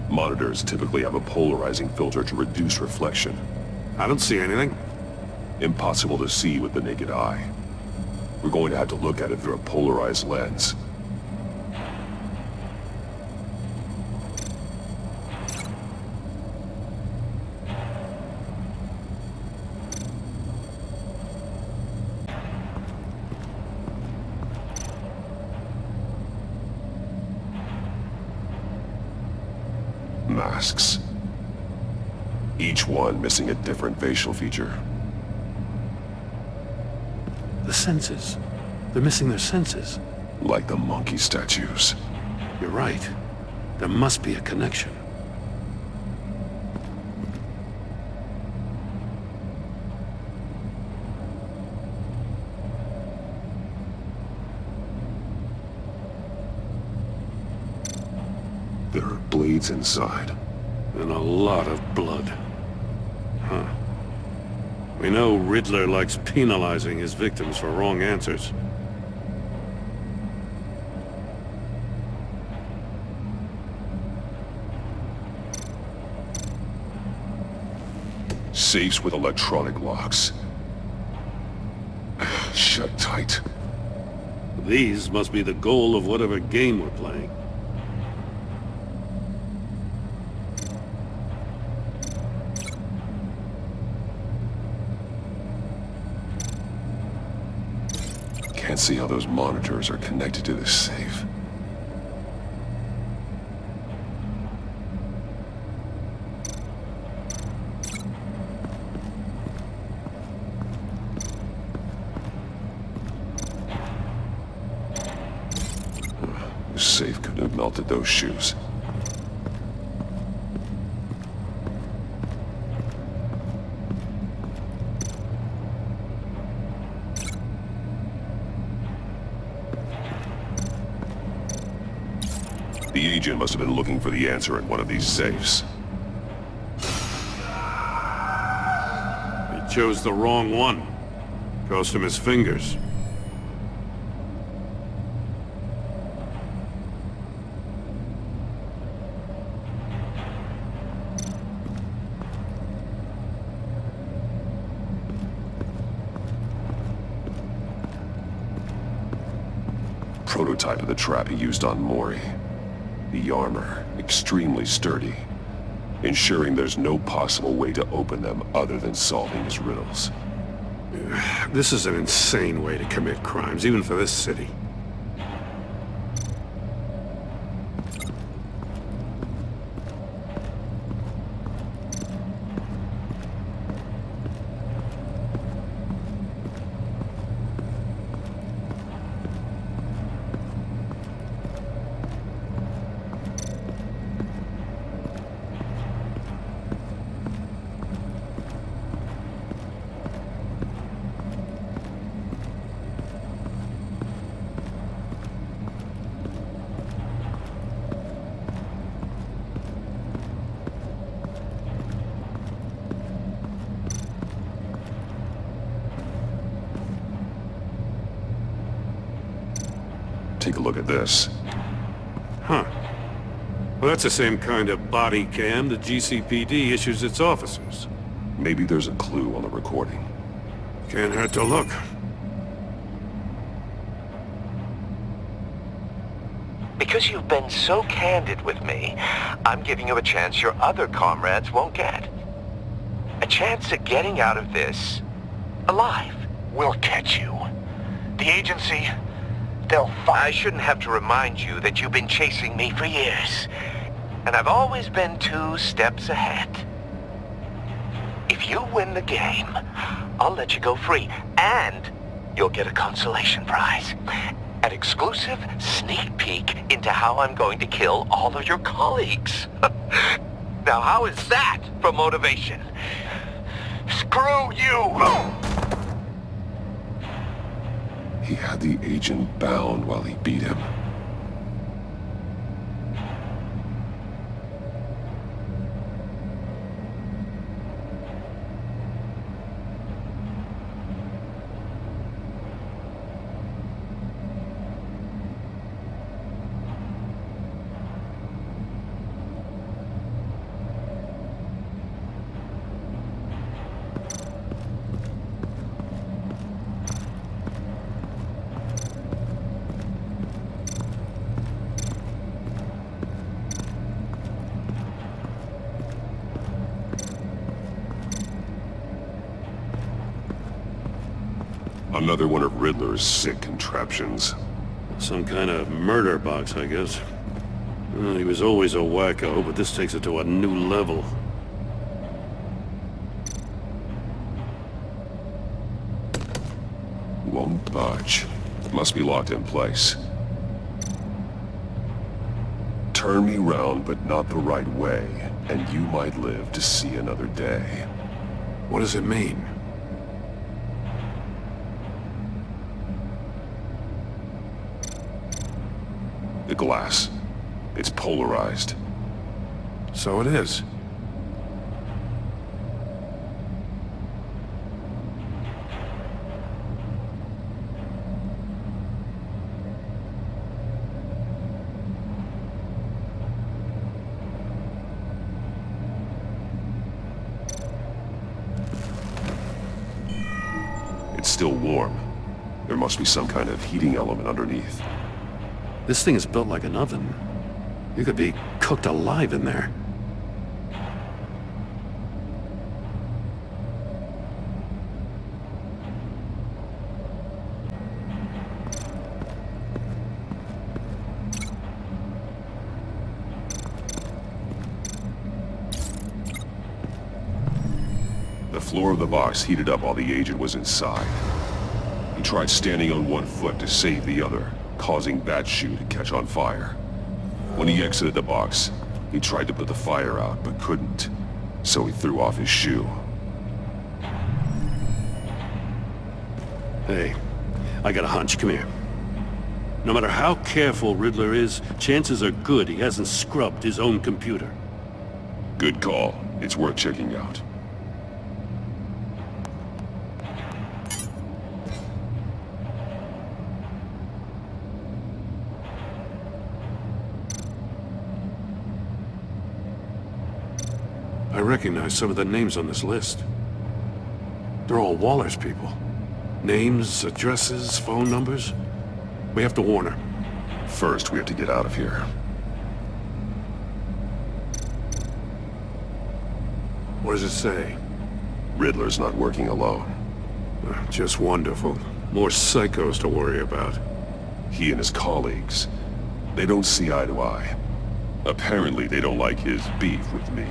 Monitors typically have a polarizing filter to reduce reflection. I don't see anything. Impossible to see with the naked eye. We're going to have to look at it through a polarized lens. Masks. Each one missing a different facial feature. The senses. They're missing their senses. Like the monkey statues. You're right. There must be a connection. bleeds inside. And a lot of blood. Huh. We know Riddler likes penalizing his victims for wrong answers. Safes with electronic locks. Shut tight. These must be the goal of whatever game we're playing. Can't see how those monitors are connected to this safe. The safe couldn't have melted those shoes. The agent must have been looking for the answer in one of these safes. He chose the wrong one. Cost him his fingers. Prototype of the trap he used on Mori. The armor, extremely sturdy, ensuring there's no possible way to open them other than solving his riddles. This is an insane way to commit crimes, even for this city. Take a look at this. Huh. Well, that's the same kind of body cam the GCPD issues its officers. Maybe there's a clue on the recording. Can't hurt to look. Because you've been so candid with me, I'm giving you a chance your other comrades won't get. A chance at getting out of this alive. We'll catch you. The agency, they'll find... I shouldn't have to remind you that you've been chasing me for years. And I've always been 2 steps ahead. If you win the game, I'll let you go free. And you'll get a consolation prize. An exclusive sneak peek into how I'm going to kill all of your colleagues. Now, how is that for motivation? Screw you! He had the agent bound while he beat him. Another one of Riddler's sick contraptions. Some kind of murder box, I guess. Well, he was always a wacko, but this takes it to a new level. Won't budge. Must be locked in place. Turn me round, but not the right way, and you might live to see another day. What does it mean? The glass. It's polarized. So it is. It's still warm. There must be some kind of heating element underneath. This thing is built like an oven. You could be cooked alive in there. The floor of the box heated up while the agent was inside. He tried standing on one foot to save the other, causing that shoe to catch on fire. When he exited the box, he tried to put the fire out, but couldn't, so he threw off his shoe. Hey, I got a hunch. Come here. No matter how careful Riddler is, chances are good he hasn't scrubbed his own computer. Good call. It's worth checking out. I recognize some of the names on this list. They're all Waller's people. Names, addresses, phone numbers. We have to warn her. First, we have to get out of here. What does it say? Riddler's not working alone. Just wonderful. More psychos to worry about. He and his colleagues, they don't see eye to eye. Apparently, they don't like his beef with me.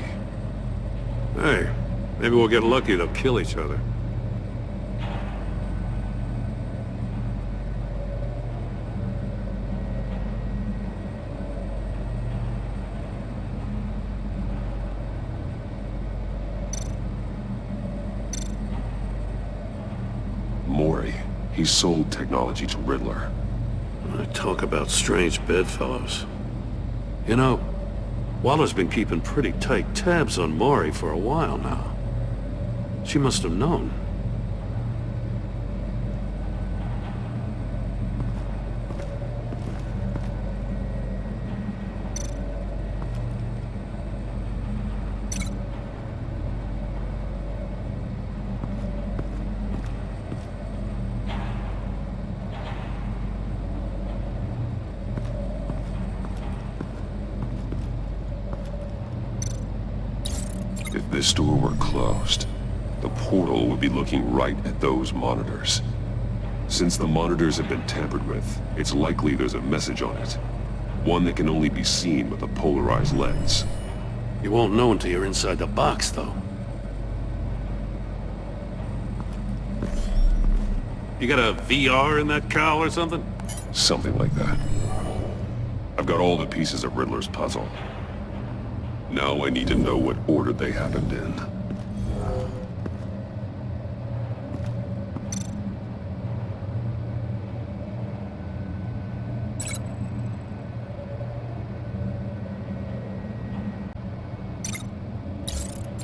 Hey, maybe we'll get lucky. They'll kill each other. Mori, he sold technology to Riddler. Talk about strange bedfellows. You know, Waller's been keeping pretty tight tabs on Mori for a while now. She must have known. If this door were closed, the portal would be looking right at those monitors. Since the monitors have been tampered with, it's likely there's a message on it. One that can only be seen with a polarized lens. You won't know until you're inside the box, though. You got a VR in that cowl or something? Something like that. I've got all the pieces of Riddler's puzzle. Now I need to know what order they happened in.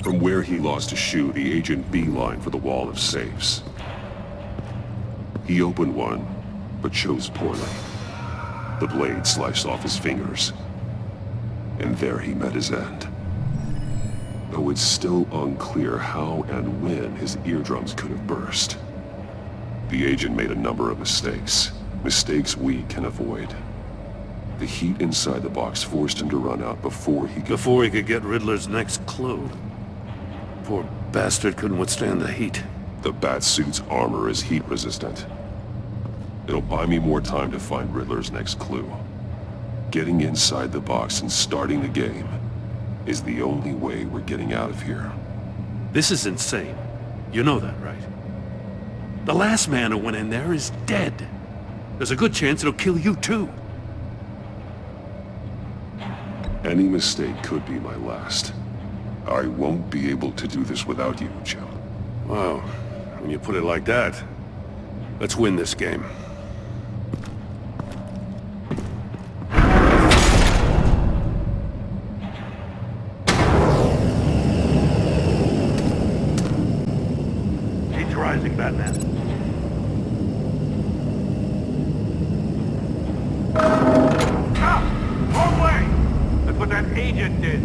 From where he lost a shoe, the agent beelined for the wall of safes. He opened one, but chose poorly. The blade sliced off his fingers. And there he met his end. Though it's still unclear how and when his eardrums could have burst. The agent made a number of mistakes. Mistakes we can avoid. The heat inside the box forced him to run out before he could get Riddler's next clue. Poor bastard couldn't withstand the heat. The Batsuit's armor is heat resistant. It'll buy me more time to find Riddler's next clue. Getting inside the box and starting the game is the only way we're getting out of here. This is insane. You know that, right? The last man who went in there is dead. There's a good chance it'll kill you too. Any mistake could be my last. I won't be able to do this without you, Jim. Wow. When you put it like that, let's win this game. surprising, Batman. Ah! Wrong way! That's what that agent did.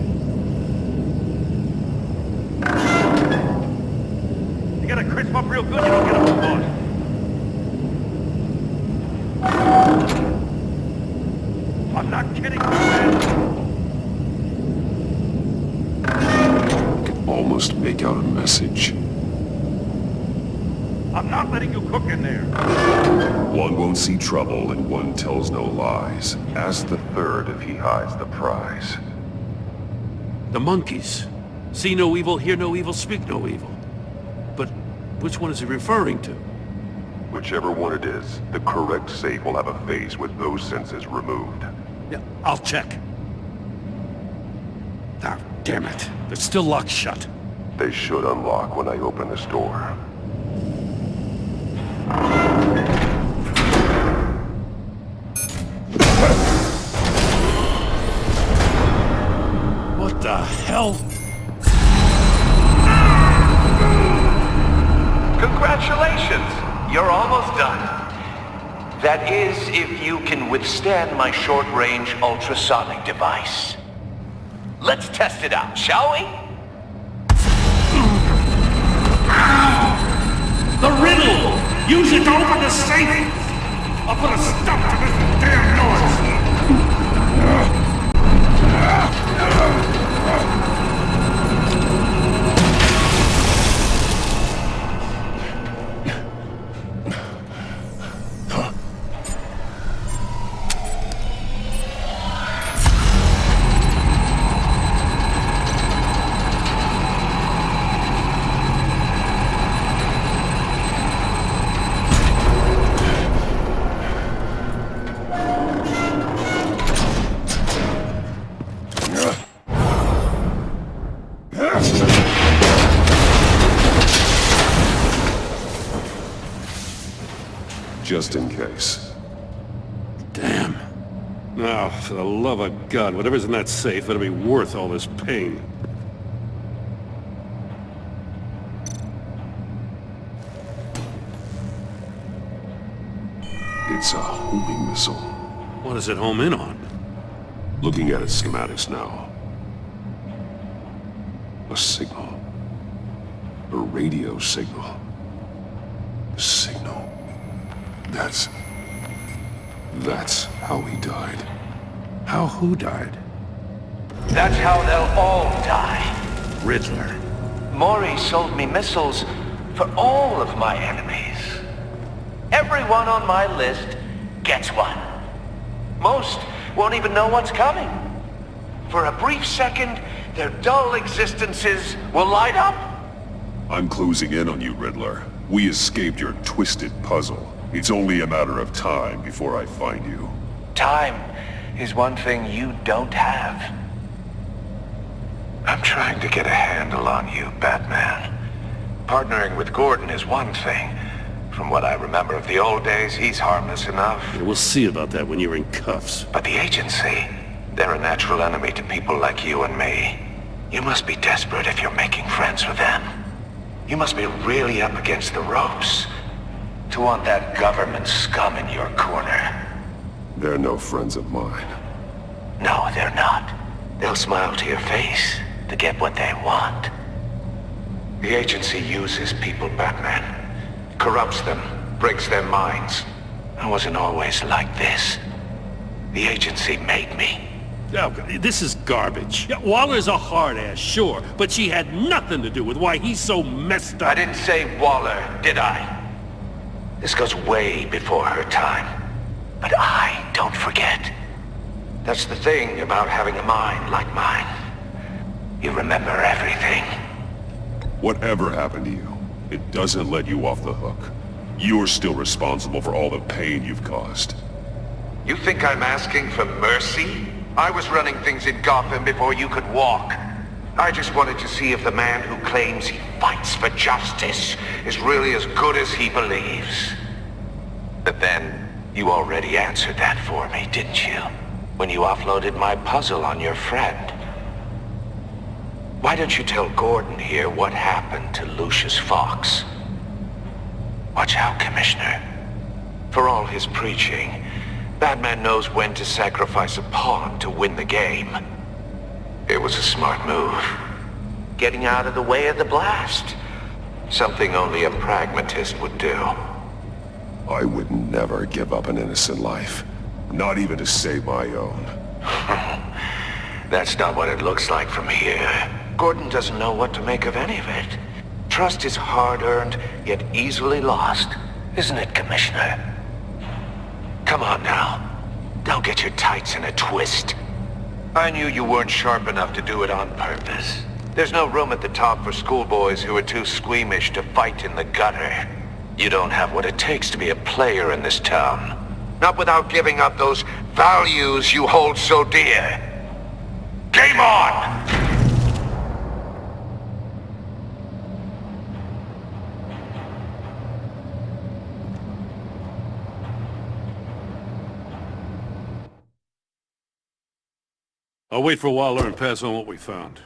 You gotta crisp up real good, you don't get up the boss. I'm not kidding, man. Almost make out a message. I'm not letting you cook in there. One won't see trouble and one tells no lies. Ask the third if he hides the prize. The monkeys. See no evil, hear no evil, speak no evil. But which one is he referring to? Whichever one it is, the correct safe will have a phase with those senses removed. Yeah, I'll check. Ah, damn it. They're still locked shut. They should unlock when I open this door. What the hell? Congratulations! You're almost done. That is, if you can withstand my short-range ultrasonic device. Let's test it out, shall we? The riddle! Use it to open the safe! I'll put a stop to this damn noise! Just in case. Damn. Now, for the love of God, whatever's in that safe better be worth all this pain. It's a homing missile. What does it home in on? Looking at its schematics now. A signal. A radio signal. A signal. That's how he died. How who died? That's how they'll all die. Riddler. Maury sold me missiles for all of my enemies. Everyone on my list gets one. Most won't even know what's coming. For a brief second, their dull existences will light up. I'm closing in on you, Riddler. We escaped your twisted puzzle. It's only a matter of time before I find you. Time is one thing you don't have. I'm trying to get a handle on you, Batman. Partnering with Gordon is one thing. From what I remember of the old days, he's harmless enough. Yeah, we'll see about that when you're in cuffs. But the agency, they're a natural enemy to people like you and me. You must be desperate if you're making friends with them. You must be really up against the ropes to want that government scum in your corner. They're no friends of mine. No, they're not. They'll smile to your face to get what they want. The agency uses people, Batman. Corrupts them, breaks their minds. I wasn't always like this. The agency made me. Oh, this is garbage. Yeah, Waller's a hard-ass, sure, but she had nothing to do with why he's so messed up. I didn't say Waller, did I? This goes way before her time. But I don't forget. That's the thing about having a mind like mine. You remember everything. Whatever happened to you, it doesn't let you off the hook. You're still responsible for all the pain you've caused. You think I'm asking for mercy? I was running things in Gotham before you could walk. I just wanted to see if the man who claims he fights for justice is really as good as he believes. But then, you already answered that for me, didn't you? When you offloaded my puzzle on your friend. Why don't you tell Gordon here what happened to Lucius Fox? Watch out, Commissioner. For all his preaching, Batman knows when to sacrifice a pawn to win the game. It was a smart move. Getting out of the way of the blast. Something only a pragmatist would do. I would never give up an innocent life. Not even to save my own. That's not what it looks like from here. Gordon doesn't know what to make of any of it. Trust is hard-earned, yet easily lost. Isn't it, Commissioner? Come on now. Don't get your tights in a twist. I knew you weren't sharp enough to do it on purpose. There's no room at the top for schoolboys who are too squeamish to fight in the gutter. You don't have what it takes to be a player in this town. Not without giving up those values you hold so dear. Game on! I'll wait for Waller and pass on what we found.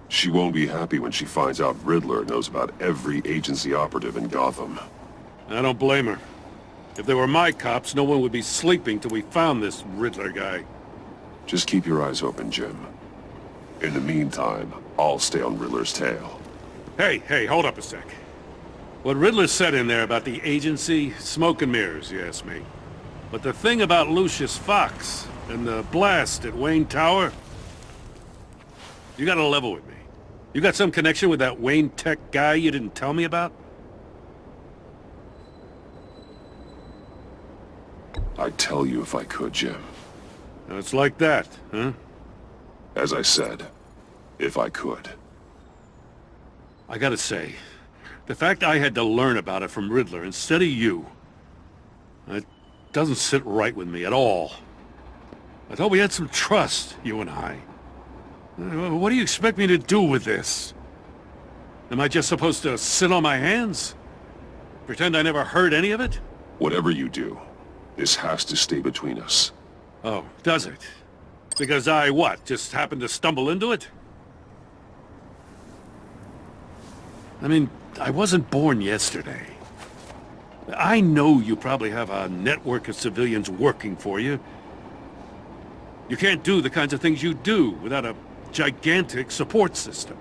She won't be happy when she finds out Riddler knows about every agency operative in Gotham. I don't blame her. If they were my cops, no one would be sleeping till we found this Riddler guy. Just keep your eyes open, Jim. In the meantime, I'll stay on Riddler's tail. Hey, hold up a sec. What Riddler said in there about the agency, smoke and mirrors, you ask me. But the thing about Lucius Fox and the blast at Wayne Tower, you gotta level with me. You got some connection with that Wayne Tech guy you didn't tell me about? I'd tell you if I could, Jim. It's like that, huh? As I said, if I could. I gotta say, the fact I had to learn about it from Riddler instead of you, it doesn't sit right with me at all. I thought we had some trust, you and I. What do you expect me to do with this? Am I just supposed to sit on my hands? Pretend I never heard any of it? Whatever you do, this has to stay between us. Oh, does it? Because I, what, just happened to stumble into it? I mean, I wasn't born yesterday. I know you probably have a network of civilians working for you. You can't do the kinds of things you do without a gigantic support system.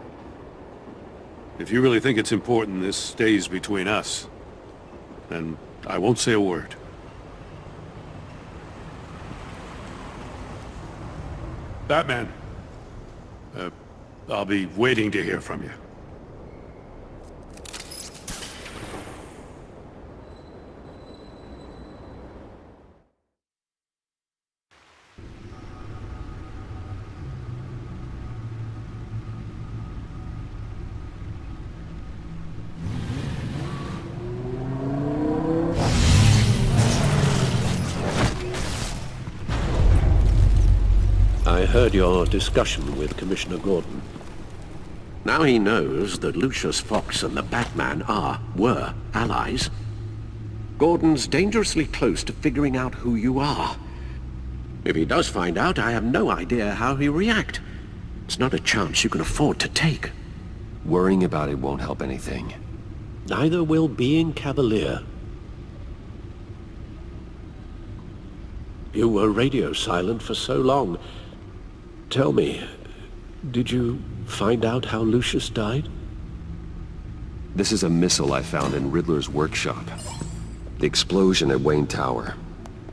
If you really think it's important this stays between us, then I won't say a word. Batman, I'll be waiting to hear from you. I heard your discussion with Commissioner Gordon. Now he knows that Lucius Fox and the Batman were allies. Gordon's dangerously close to figuring out who you are. If he does find out, I have no idea how he'll react. It's not a chance you can afford to take. Worrying about it won't help anything. Neither will being cavalier. You were radio silent for so long. Tell me, did you find out how Lucius died? This is a missile I found in Riddler's workshop. The explosion at Wayne Tower.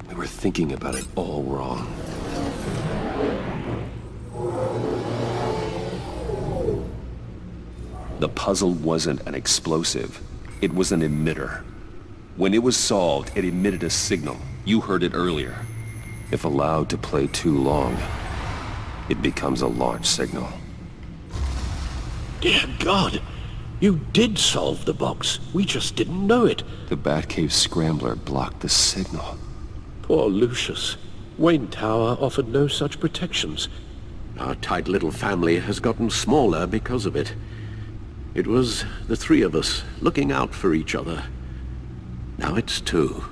We were thinking about it all wrong. The puzzle wasn't an explosive. It was an emitter. When it was solved, it emitted a signal. You heard it earlier. If allowed to play too long, it becomes a launch signal. Dear God! You did solve the box. We just didn't know it. The Batcave scrambler blocked the signal. Poor Lucius. Wayne Tower offered no such protections. Our tight little family has gotten smaller because of it. It was the three of us looking out for each other. Now it's two.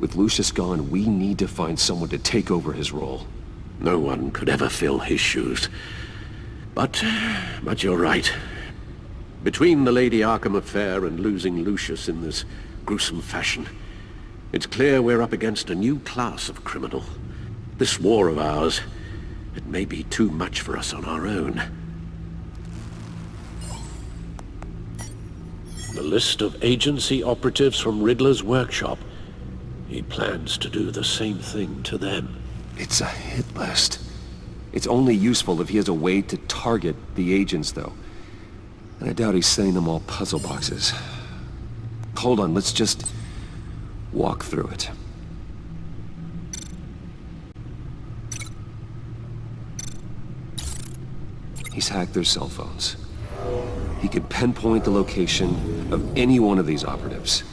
With Lucius gone, we need to find someone to take over his role. No one could ever fill his shoes. But you're right. Between the Lady Arkham affair and losing Lucius in this gruesome fashion. It's clear we're up against a new class of criminal. This war of ours, it may be too much for us on our own. The list of agency operatives from Riddler's workshop. He plans to do the same thing to them. It's a hit list. It's only useful if he has a way to target the agents, though. And I doubt he's sending them all puzzle boxes. Hold on, let's just walk through it. He's hacked their cell phones. He could pinpoint the location of any one of these operatives.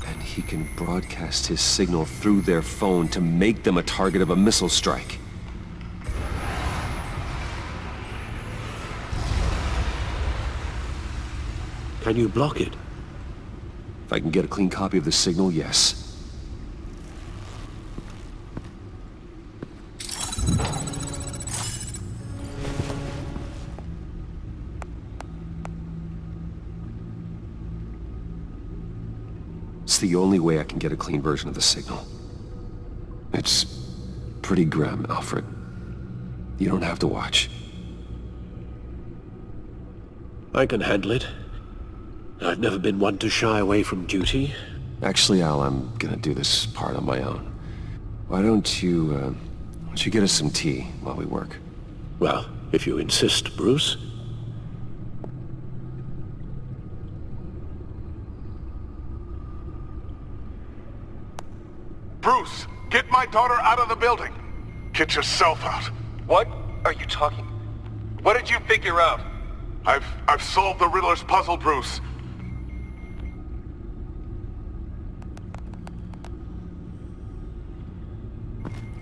And he can broadcast his signal through their phone to make them a target of a missile strike. Can you block it? If I can get a clean copy of the signal, yes. It's the only way I can get a clean version of the signal. It's pretty grim, Alfred. You don't have to watch. I can handle it. I've never been one to shy away from duty. Actually, Al, I'm gonna do this part on my own. Why don't you get us some tea while we work? Well, if you insist, Bruce. Bruce, get my daughter out of the building. Get yourself out. What are you talking? What did you figure out? I've solved the Riddler's puzzle, Bruce.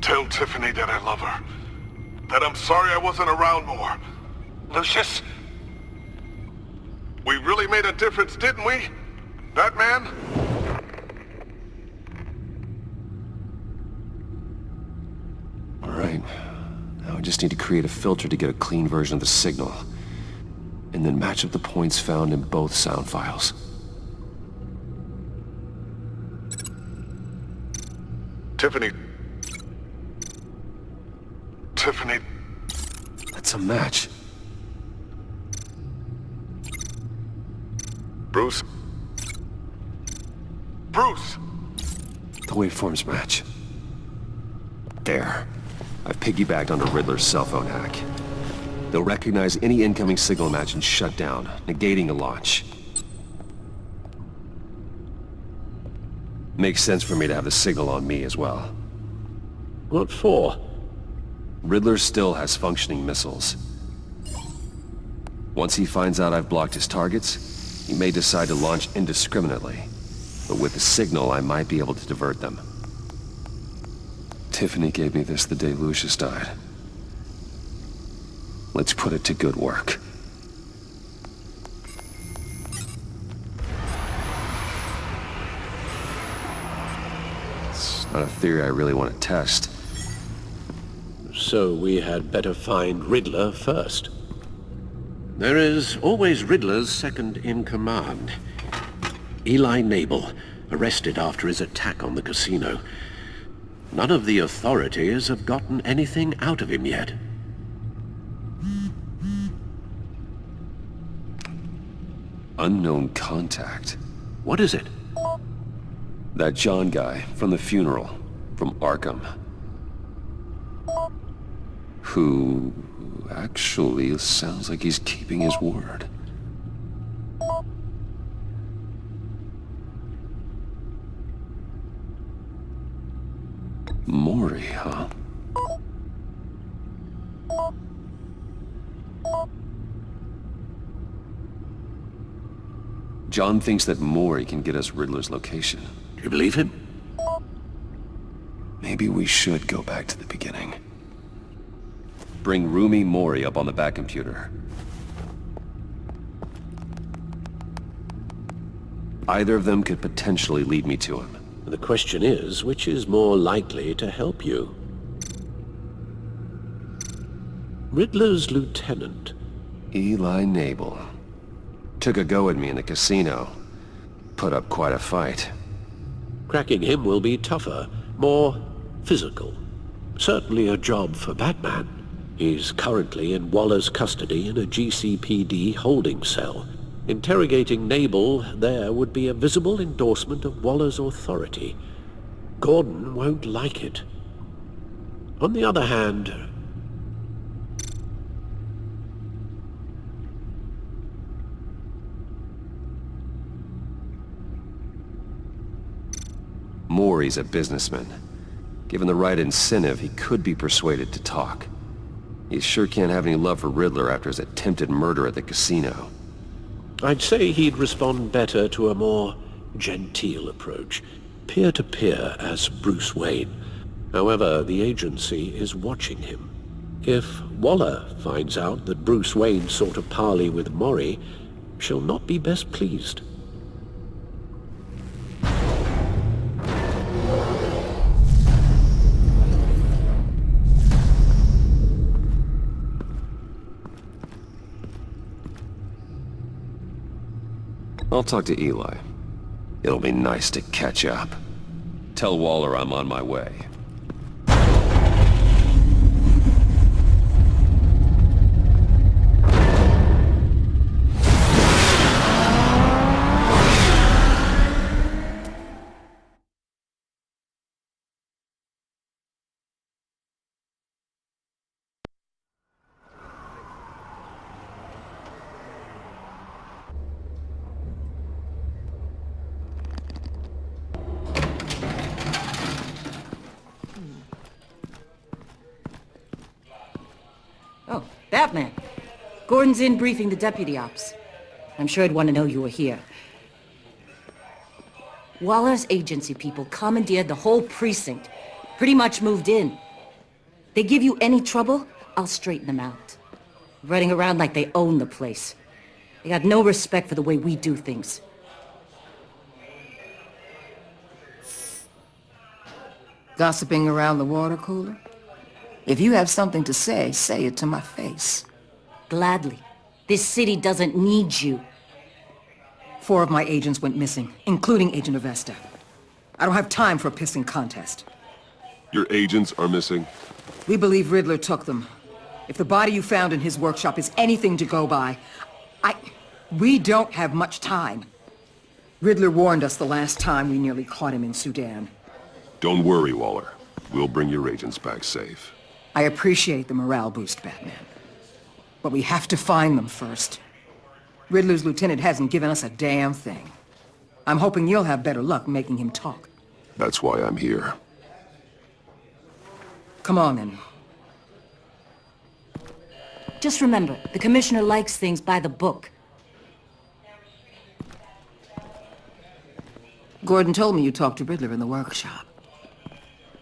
Tell Tiffany that I love her. That I'm sorry I wasn't around more. Lucius? We really made a difference, didn't we? That man? All right. Now I just need to create a filter to get a clean version of the signal. And then match up the points found in both sound files. Tiffany. That's a match. Bruce. The waveforms match. There. I've piggybacked onto Riddler's cell phone hack. They'll recognize any incoming signal match and shut down, negating a launch. Makes sense for me to have the signal on me as well. What for? Riddler still has functioning missiles. Once he finds out I've blocked his targets, he may decide to launch indiscriminately. But with the signal, I might be able to divert them. Tiffany gave me this the day Lucius died. Let's put it to good work. It's not a theory I really want to test. So we had better find Riddler first. There is always Riddler's second in command. Eli Nabel, arrested after his attack on the casino. None of the authorities have gotten anything out of him yet. Unknown contact. What is it? That John guy from the funeral, from Arkham. Who actually sounds like he's keeping his word. Mori, huh? John thinks that Mori can get us Riddler's location. Do you believe him? Maybe we should go back to the beginning. Bring Rumi Mori up on the back computer. Either of them could potentially lead me to him. The question is, which is more likely to help you? Riddler's lieutenant. Eli Nabel. Took a go at me in the casino. Put up quite a fight. Cracking him will be tougher, more physical. Certainly a job for Batman. He's currently in Waller's custody in a GCPD holding cell. Interrogating Nabel there would be a visible endorsement of Waller's authority. Gordon won't like it. On the other hand, Maury's a businessman. Given the right incentive, he could be persuaded to talk. He sure can't have any love for Riddler after his attempted murder at the casino. I'd say he'd respond better to a more genteel approach, peer-to-peer as Bruce Wayne. However, the agency is watching him. If Waller finds out that Bruce Wayne sought a parley with Maury, she'll not be best pleased. I'll talk to Eli. It'll be nice to catch up. Tell Waller I'm on my way. Oh, Batman. Gordon's in briefing the deputy ops. I'm sure I'd want to know you were here. Waller's agency people commandeered the whole precinct. Pretty much moved in. They give you any trouble, I'll straighten them out. Running around like they own the place. They got no respect for the way we do things. Gossiping around the water cooler? If you have something to say it to my face. Gladly. This city doesn't need you. 4 of my agents went missing, including Agent Avesta. I don't have time for a pissing contest. Your agents are missing? We believe Riddler took them. If the body you found in his workshop is anything to go by, we don't have much time. Riddler warned us the last time we nearly caught him in Sudan. Don't worry, Waller. We'll bring your agents back safe. I appreciate the morale boost, Batman. But we have to find them first. Riddler's lieutenant hasn't given us a damn thing. I'm hoping you'll have better luck making him talk. That's why I'm here. Come on, then. Just remember, the commissioner likes things by the book. Gordon told me you talked to Riddler in the workshop.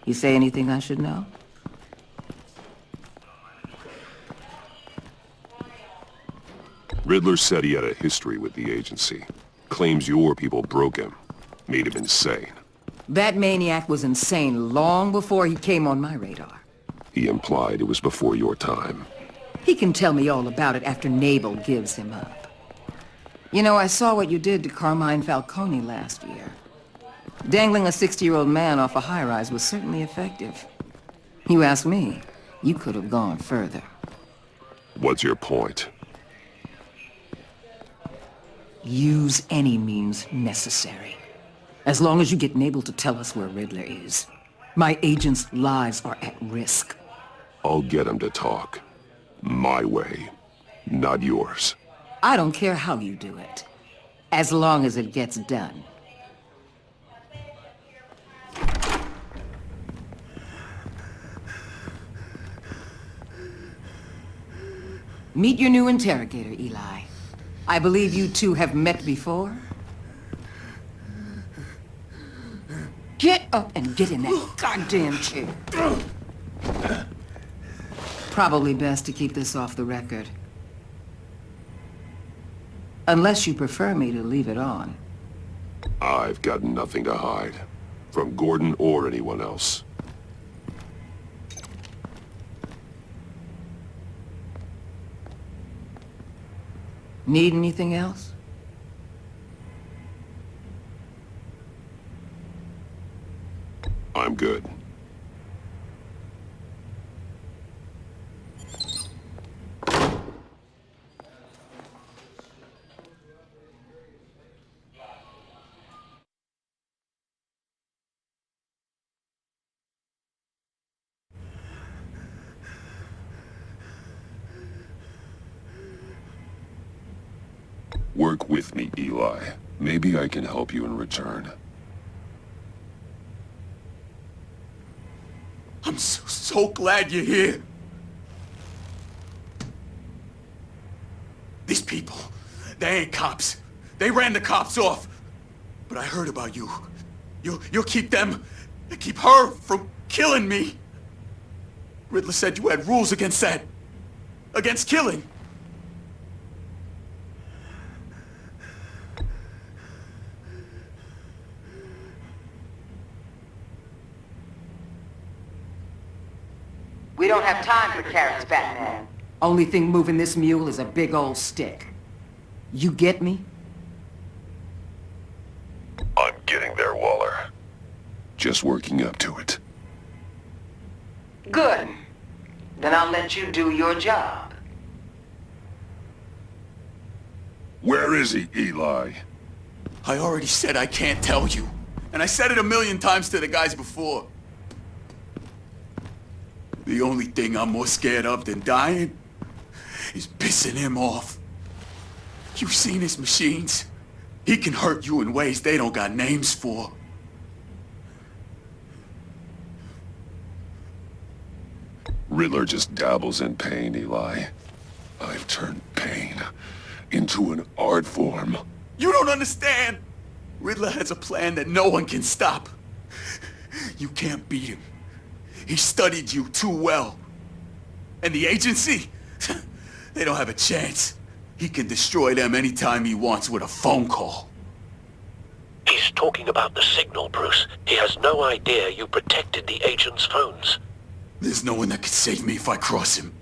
You say anything I should know? Riddler said he had a history with the agency. Claims your people broke him. Made him insane. That maniac was insane long before he came on my radar. He implied it was before your time. He can tell me all about it after Nabel gives him up. You know, I saw what you did to Carmine Falcone last year. Dangling a 60-year-old man off a high-rise was certainly effective. You ask me, you could have gone further. What's your point? Use any means necessary. As long as you get Nabel to tell us where Riddler is. My agents' lives are at risk. I'll get him to talk. My way, not yours. I don't care how you do it, as long as it gets done. Meet your new interrogator, Eli. I believe you two have met before? Get up and get in that goddamn chair. Probably best to keep this off the record. Unless you prefer me to leave it on. I've got nothing to hide. From Gordon or anyone else. Need anything else? I'm good. Work with me, Eli. Maybe I can help you in return. I'm so glad you're here. These people, they ain't cops. They ran the cops off. But I heard about you. You'll keep them, keep her from killing me. Riddler said you had rules against that. Against killing. We don't have time for carrots, Batman. Only thing moving this mule is a big old stick. You get me? I'm getting there, Waller. Just working up to it. Good. Then I'll let you do your job. Where is he, Eli? I already said I can't tell you. And I said it 1,000,000 times to the guys before. The only thing I'm more scared of than dying is pissing him off. You've seen his machines. He can hurt you in ways they don't got names for. Riddler just dabbles in pain, Eli. I've turned pain into an art form. You don't understand. Riddler has a plan that no one can stop. You can't beat him. He studied you too well. And the agency? They don't have a chance. He can destroy them anytime he wants with a phone call. He's talking about the signal, Bruce. He has no idea you protected the agent's phones. There's no one that can save me if I cross him.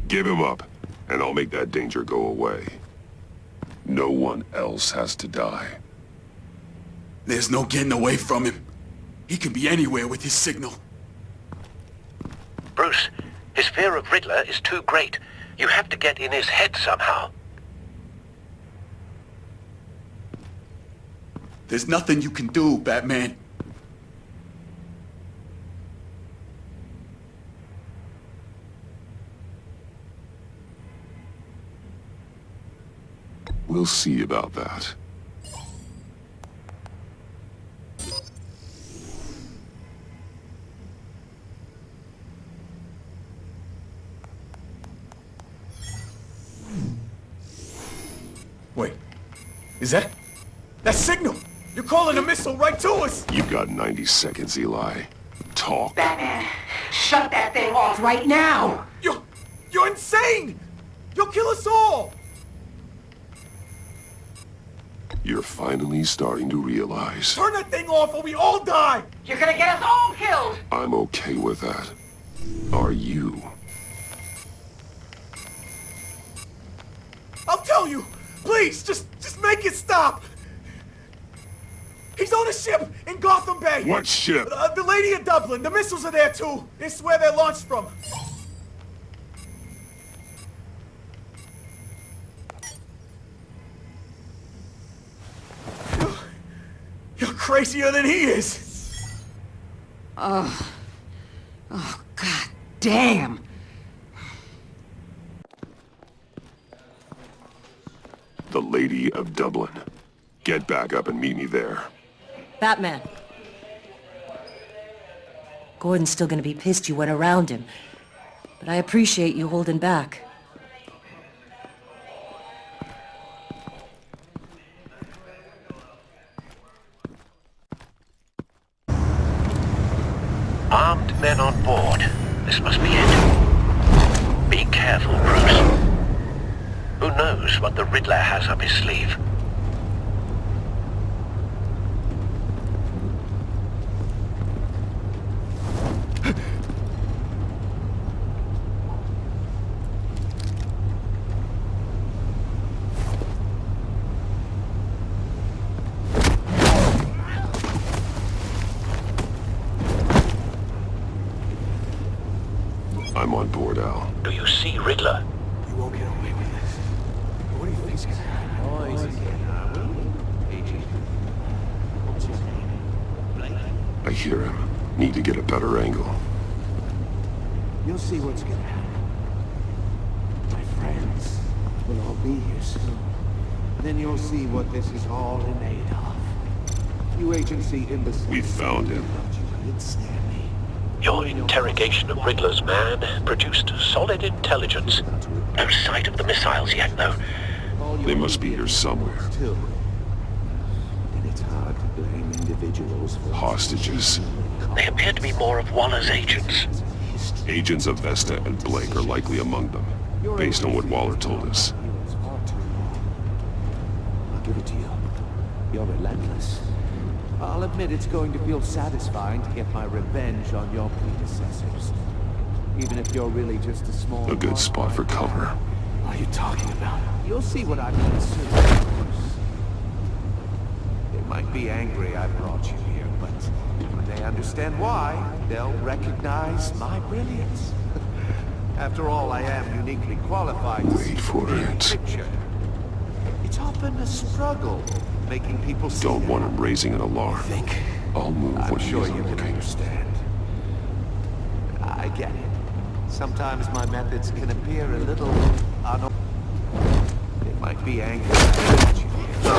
Give him up, and I'll make that danger go away. No one else has to die. There's no getting away from him. He can be anywhere with his signal. Bruce, his fear of Riddler is too great. You have to get in his head somehow. There's nothing you can do, Batman. We'll see about that. Wait, is that signal? You're calling a missile right to us! You've got 90 seconds, Eli. Talk. Batman, shut that thing off right now! You're insane! You'll kill us all! You're finally starting to realize. Turn that thing off or we all die! You're gonna get us all killed! I'm okay with that. Are you? I'll tell you! Please, just make it stop! He's on a ship in Gotham Bay! What ship? The Lady of Dublin. The missiles are there too. It's where they're launched from. You're crazier than he is! Oh, God damn! The Lady of Dublin. Get back up and meet me there. Batman. Gordon's still gonna be pissed you went around him. But I appreciate you holding back. Armed men on board. This must be it. Be careful, Bruce. Who knows what the Riddler has up his sleeve? I'm on board, Al. Do you see Riddler? You won't get away with this. What do you think's gonna happen? Oh, easy. What's his name? I hear him. Need to get a better angle. You'll see what's gonna happen. My friends will all be here soon. Then you'll see what this is all in aid of. You agency imbeciles. We found him. Your interrogation of Riddler's man produced solid intelligence. No sight of the missiles yet, though. They must be here somewhere. And it's hard to blame individuals for Hostages. They appear to be more of Waller's agents. Agents of Vesta and Blake are likely among them, based on what Waller told us. I'll give it to you. You're relentless. I'll admit it's going to feel satisfying to get my revenge on your predecessors. Even if you're really just a small... A good spot for cover. What are you talking about? You'll see what I mean soon. They might be angry I brought you here, but when they understand why, they'll recognize my brilliance. After all, I am uniquely qualified to see the big picture. It's often a struggle making people see. Don't want him raising an alarm. I'll move I'm when sure he's you can looking. understand. I get it. Sometimes my methods can appear a little They might be angry at you here.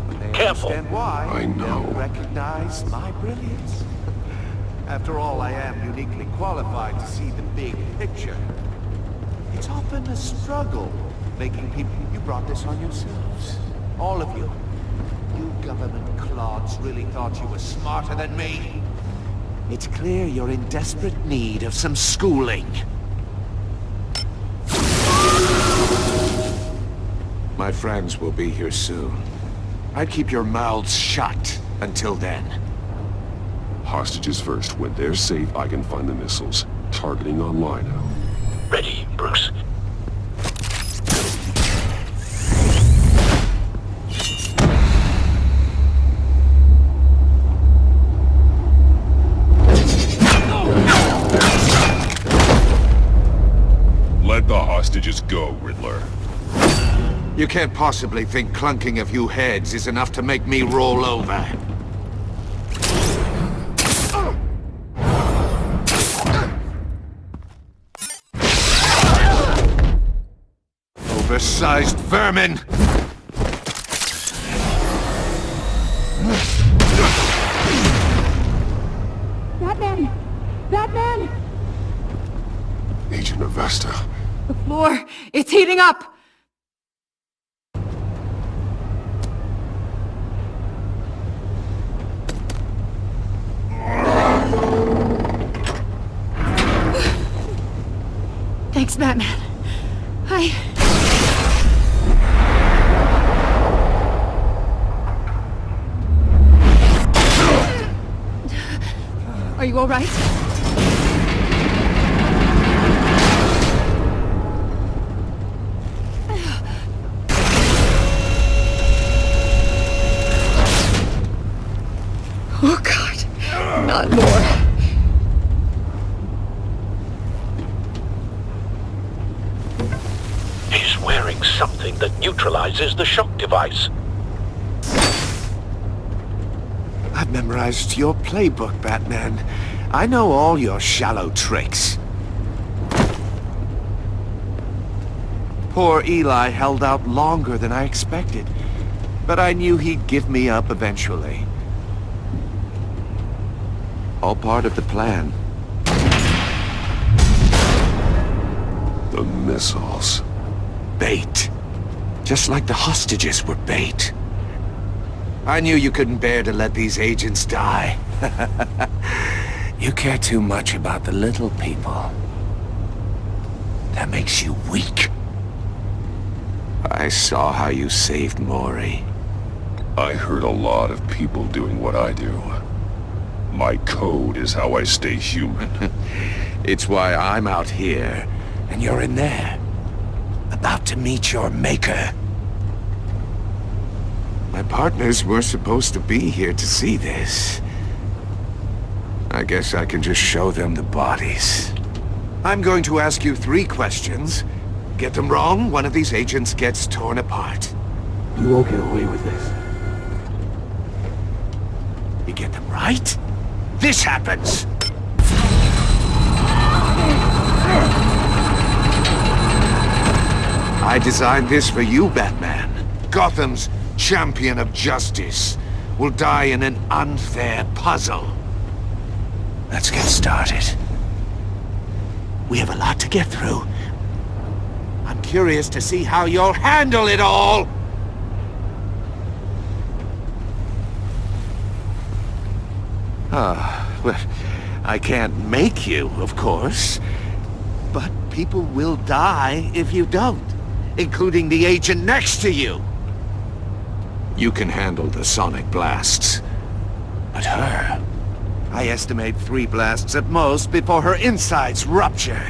When they understand why, I know. they'll recognize my brilliance. After all, I am uniquely qualified to see the big picture. It's often a struggle making people... You brought this on yourselves. All of you. You government clods really thought you were smarter than me. It's clear you're in desperate need of some schooling. My friends will be here soon. I'd keep your mouths shut until then. Hostages first. When they're safe, I can find the missiles. Targeting online. Ready, Bruce. Let the hostages go, Riddler. You can't possibly think clunking a few heads is enough to make me roll over. Oversized vermin! Batman! Batman! Agent of Vesta. The floor! It's heating up! Thanks, Batman. Are you all right? Oh, God. Not more. He's wearing something that neutralizes the shock device. I've memorized your playbook, Batman. I know all your shallow tricks. Poor Eli held out longer than I expected, but I knew he'd give me up eventually. All part of the plan. The missiles. Bait. Just like the hostages were bait. I knew you couldn't bear to let these agents die. You care too much about the little people. That makes you weak. I saw how you saved Maury. I heard a lot of people doing what I do. My code is how I stay human. It's why I'm out here, and you're in there. About to meet your maker. My partners were supposed to be here to see this. I guess I can just show them the bodies. I'm going to ask you 3 questions. Get them wrong, one of these agents gets torn apart. You won't get away with this. You get them right, this happens! I designed this for you, Batman. Gotham's champion of justice will die in an unfair puzzle. Let's get started. We have a lot to get through. I'm curious to see how you'll handle it all! Well, I can't make you, of course. But people will die if you don't, including the agent next to you. You can handle the sonic blasts. But her... I estimate 3 blasts at most before her insides rupture.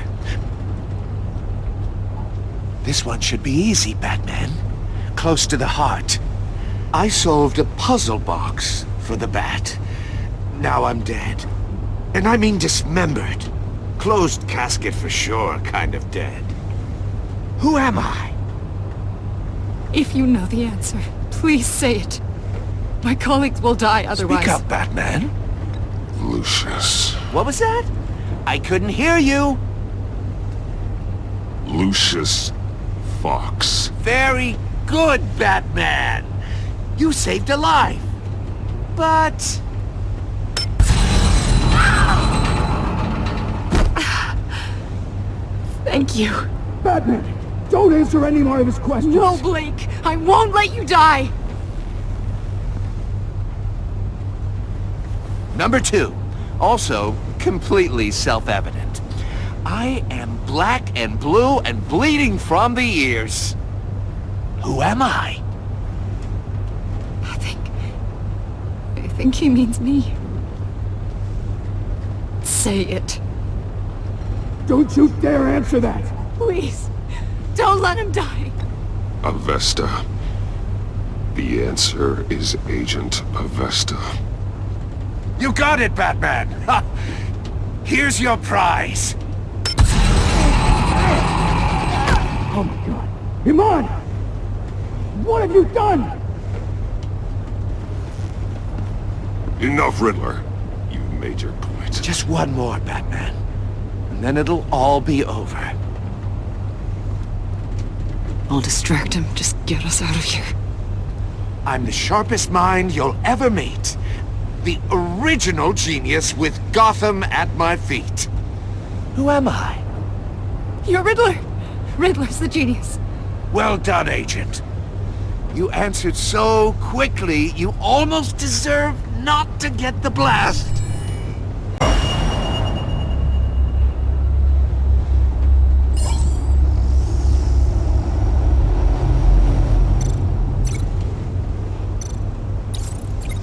This one should be easy, Batman. Close to the heart. I solved a puzzle box for the Bat. Now I'm dead. And I mean dismembered. Closed casket for sure, kind of dead. Who am I? If you know the answer, please say it. My colleagues will die otherwise. Speak up, Batman. Lucius. What was that? I couldn't hear you. Lucius Fox. Very good, Batman. You saved a life. But... Thank you. Batman, don't answer any more of his questions. No, Blake. I won't let you die. Number 2. Also, completely self-evident. I am black and blue and bleeding from the ears. Who am I? I think he means me. Say it. Don't you dare answer that! Please, don't let him die. Avesta. The answer is Agent Avesta. You got it, Batman! Ha! Here's your prize! Oh my god! Iman! What have you done? Enough, Riddler. You've made your point. Just one more, Batman. And then it'll all be over. I'll distract him. Just get us out of here. I'm the sharpest mind you'll ever meet. The original genius with Gotham at my feet. Who am I? You're Riddler. Riddler's the genius. Well done, Agent. You answered so quickly, you almost deserve not to get the blast.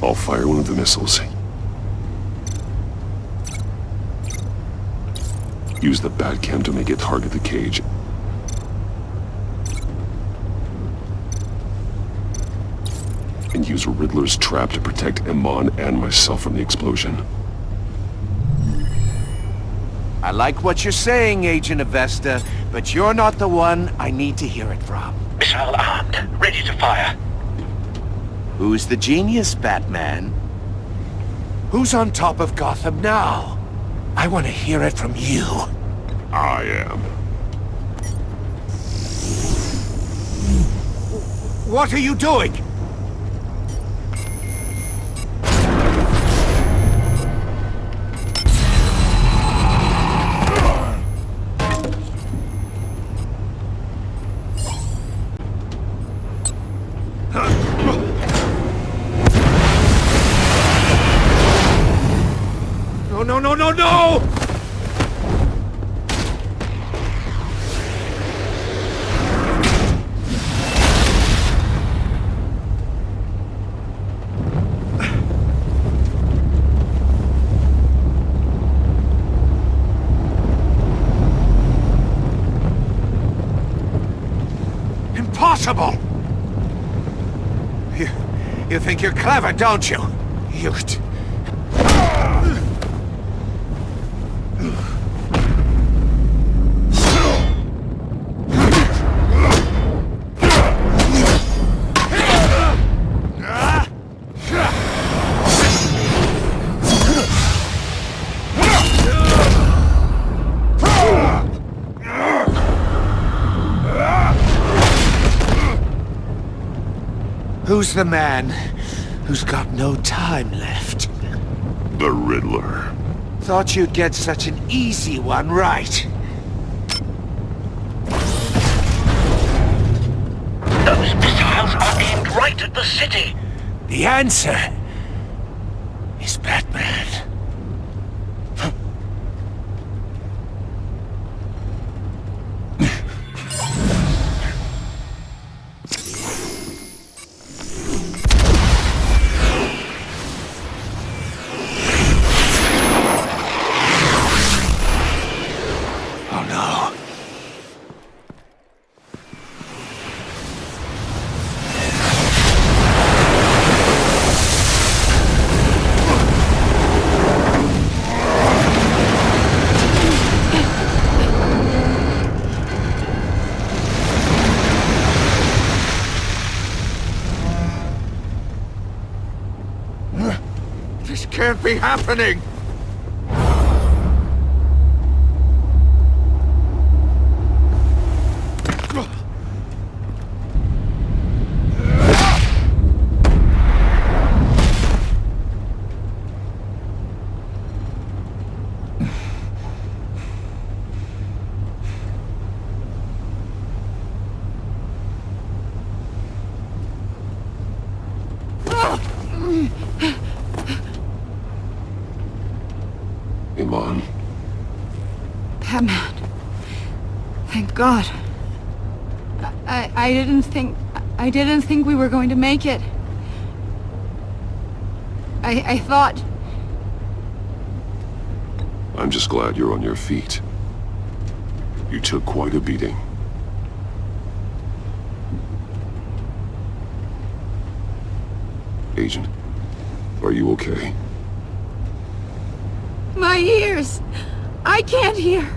I'll fire one of the missiles. Use the Batcave to make it target the cage. And use Riddler's trap to protect Iman and myself from the explosion. I like what you're saying, Agent Avesta, but you're not the one I need to hear it from. Missile armed, ready to fire. Who's the genius, Batman? Who's on top of Gotham now? I want to hear it from you. I am. What are you doing? No! Impossible! You think you're clever, don't you? You... Who's the man who's got no time left? The Riddler. Thought you'd get such an easy one right. Those missiles are aimed right at the city. The answer is Batman. This can't be happening! Iman. Batman. Thank God. I didn't think we were going to make it. I thought... I'm just glad you're on your feet. You took quite a beating. Agent, are you okay? My ears! I can't hear!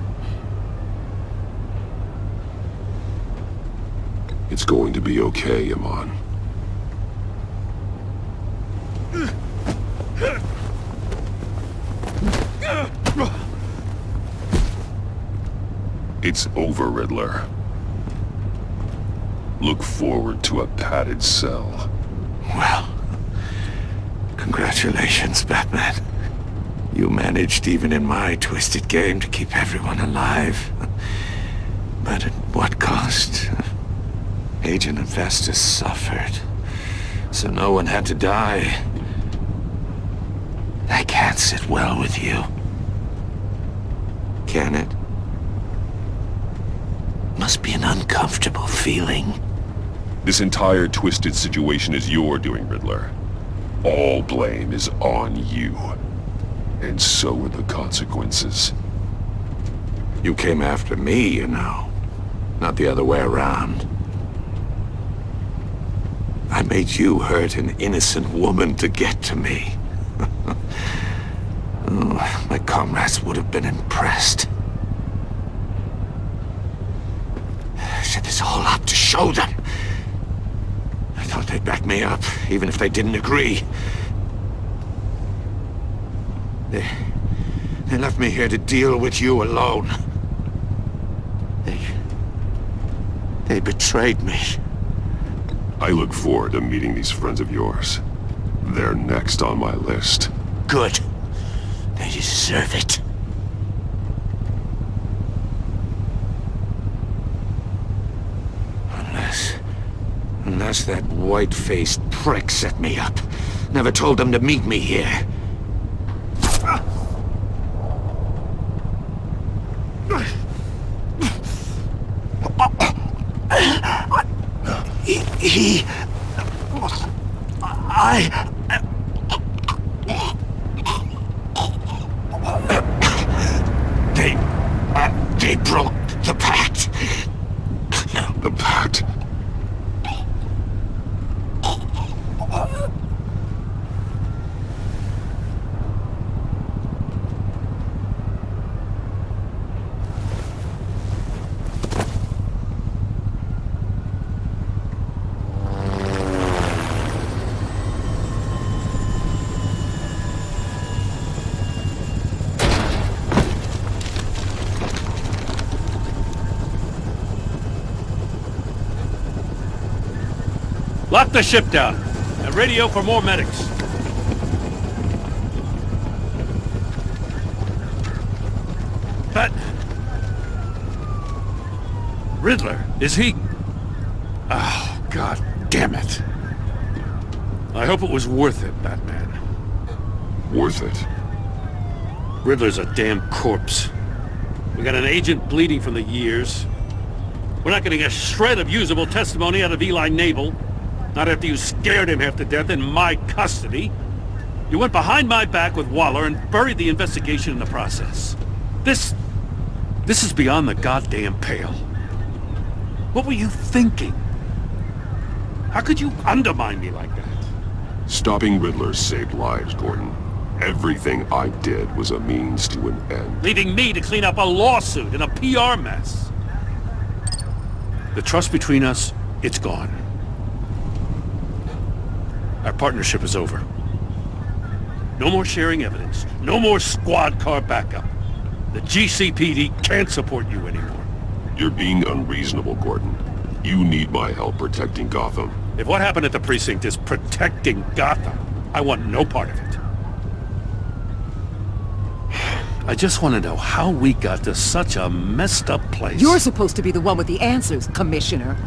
It's going to be okay, Iman. It's over, Riddler. Look forward to a padded cell. Well, congratulations, Batman. You managed, even in my twisted game, to keep everyone alive. But at what cost? Agent Infestus suffered, so no one had to die. That can't sit well with you. Can it? Must be an uncomfortable feeling. This entire twisted situation is your doing, Riddler. All blame is on you. And so are the consequences. You came after me, you know. Not the other way around. I made you hurt an innocent woman to get to me. Oh, my comrades would have been impressed. I set this all up to show them. I thought they'd back me up, even if they didn't agree. They left me here to deal with you alone. They betrayed me. I look forward to meeting these friends of yours. They're next on my list. Good. They deserve it. Unless that white-faced prick set me up. Never told them to meet me here. They broke the Pact. The Pact? Lock the ship down. And radio for more medics. But... Riddler, is he... Oh, God damn it. I hope it was worth it, Batman. Worth it? Riddler's a damn corpse. We got an agent bleeding from the years. We're not getting a shred of usable testimony out of Eli Nabel. Not after you scared him half to death in my custody. You went behind my back with Waller and buried the investigation in the process. This is beyond the goddamn pale. What were you thinking? How could you undermine me like that? Stopping Riddler saved lives, Gordon. Everything I did was a means to an end. Leaving me to clean up a lawsuit and a PR mess. The trust between us, it's gone. Our partnership is over. No more sharing evidence. No more squad car backup. The GCPD can't support you anymore. You're being unreasonable, Gordon. You need my help protecting Gotham. If what happened at the precinct is protecting Gotham, I want no part of it. I just want to know how we got to such a messed up place. You're supposed to be the one with the answers, Commissioner.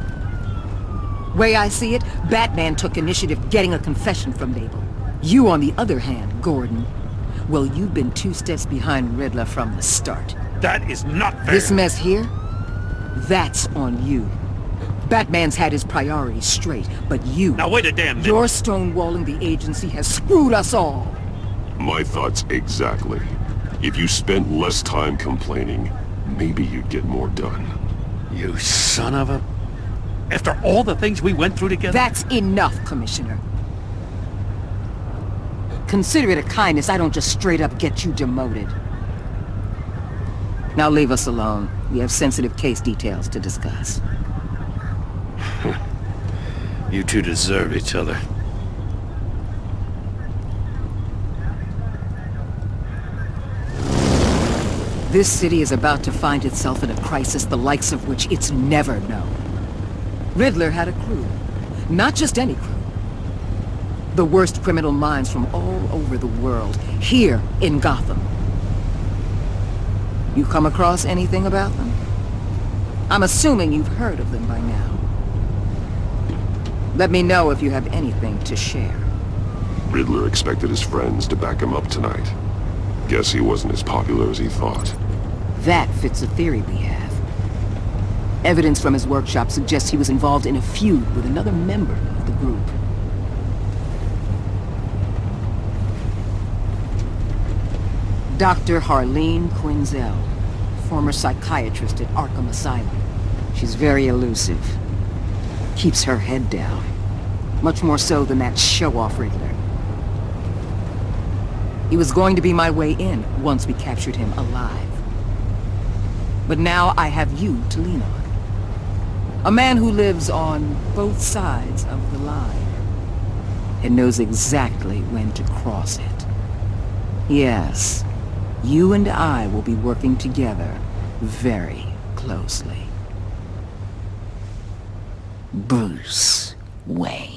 Way I see it, Batman took initiative getting a confession from Nabel. You, on the other hand, Gordon, well, you've been 2 steps behind Riddler from the start. That is not fair. This mess here, that's on you. Batman's had his priorities straight, but you... Now wait a damn minute. Your stonewalling the agency has screwed us all. My thoughts exactly. If you spent less time complaining, maybe you'd get more done. You son of a... After all the things we went through together? That's enough, Commissioner. Consider it a kindness I don't just straight up get you demoted. Now leave us alone. We have sensitive case details to discuss. You two deserve each other. This city is about to find itself in a crisis the likes of which it's never known. Riddler had a crew. Not just any crew. The worst criminal minds from all over the world, here in Gotham. You come across anything about them? I'm assuming you've heard of them by now. Let me know if you have anything to share. Riddler expected his friends to back him up tonight. Guess he wasn't as popular as he thought. That fits a theory we have. Evidence from his workshop suggests he was involved in a feud with another member of the group. Dr. Harleen Quinzel, former psychiatrist at Arkham Asylum. She's very elusive. Keeps her head down. Much more so than that show-off Riddler. He was going to be my way in once we captured him alive. But now I have you to lean on. A man who lives on both sides of the line and knows exactly when to cross it. Yes, you and I will be working together very closely. Bruce Wayne.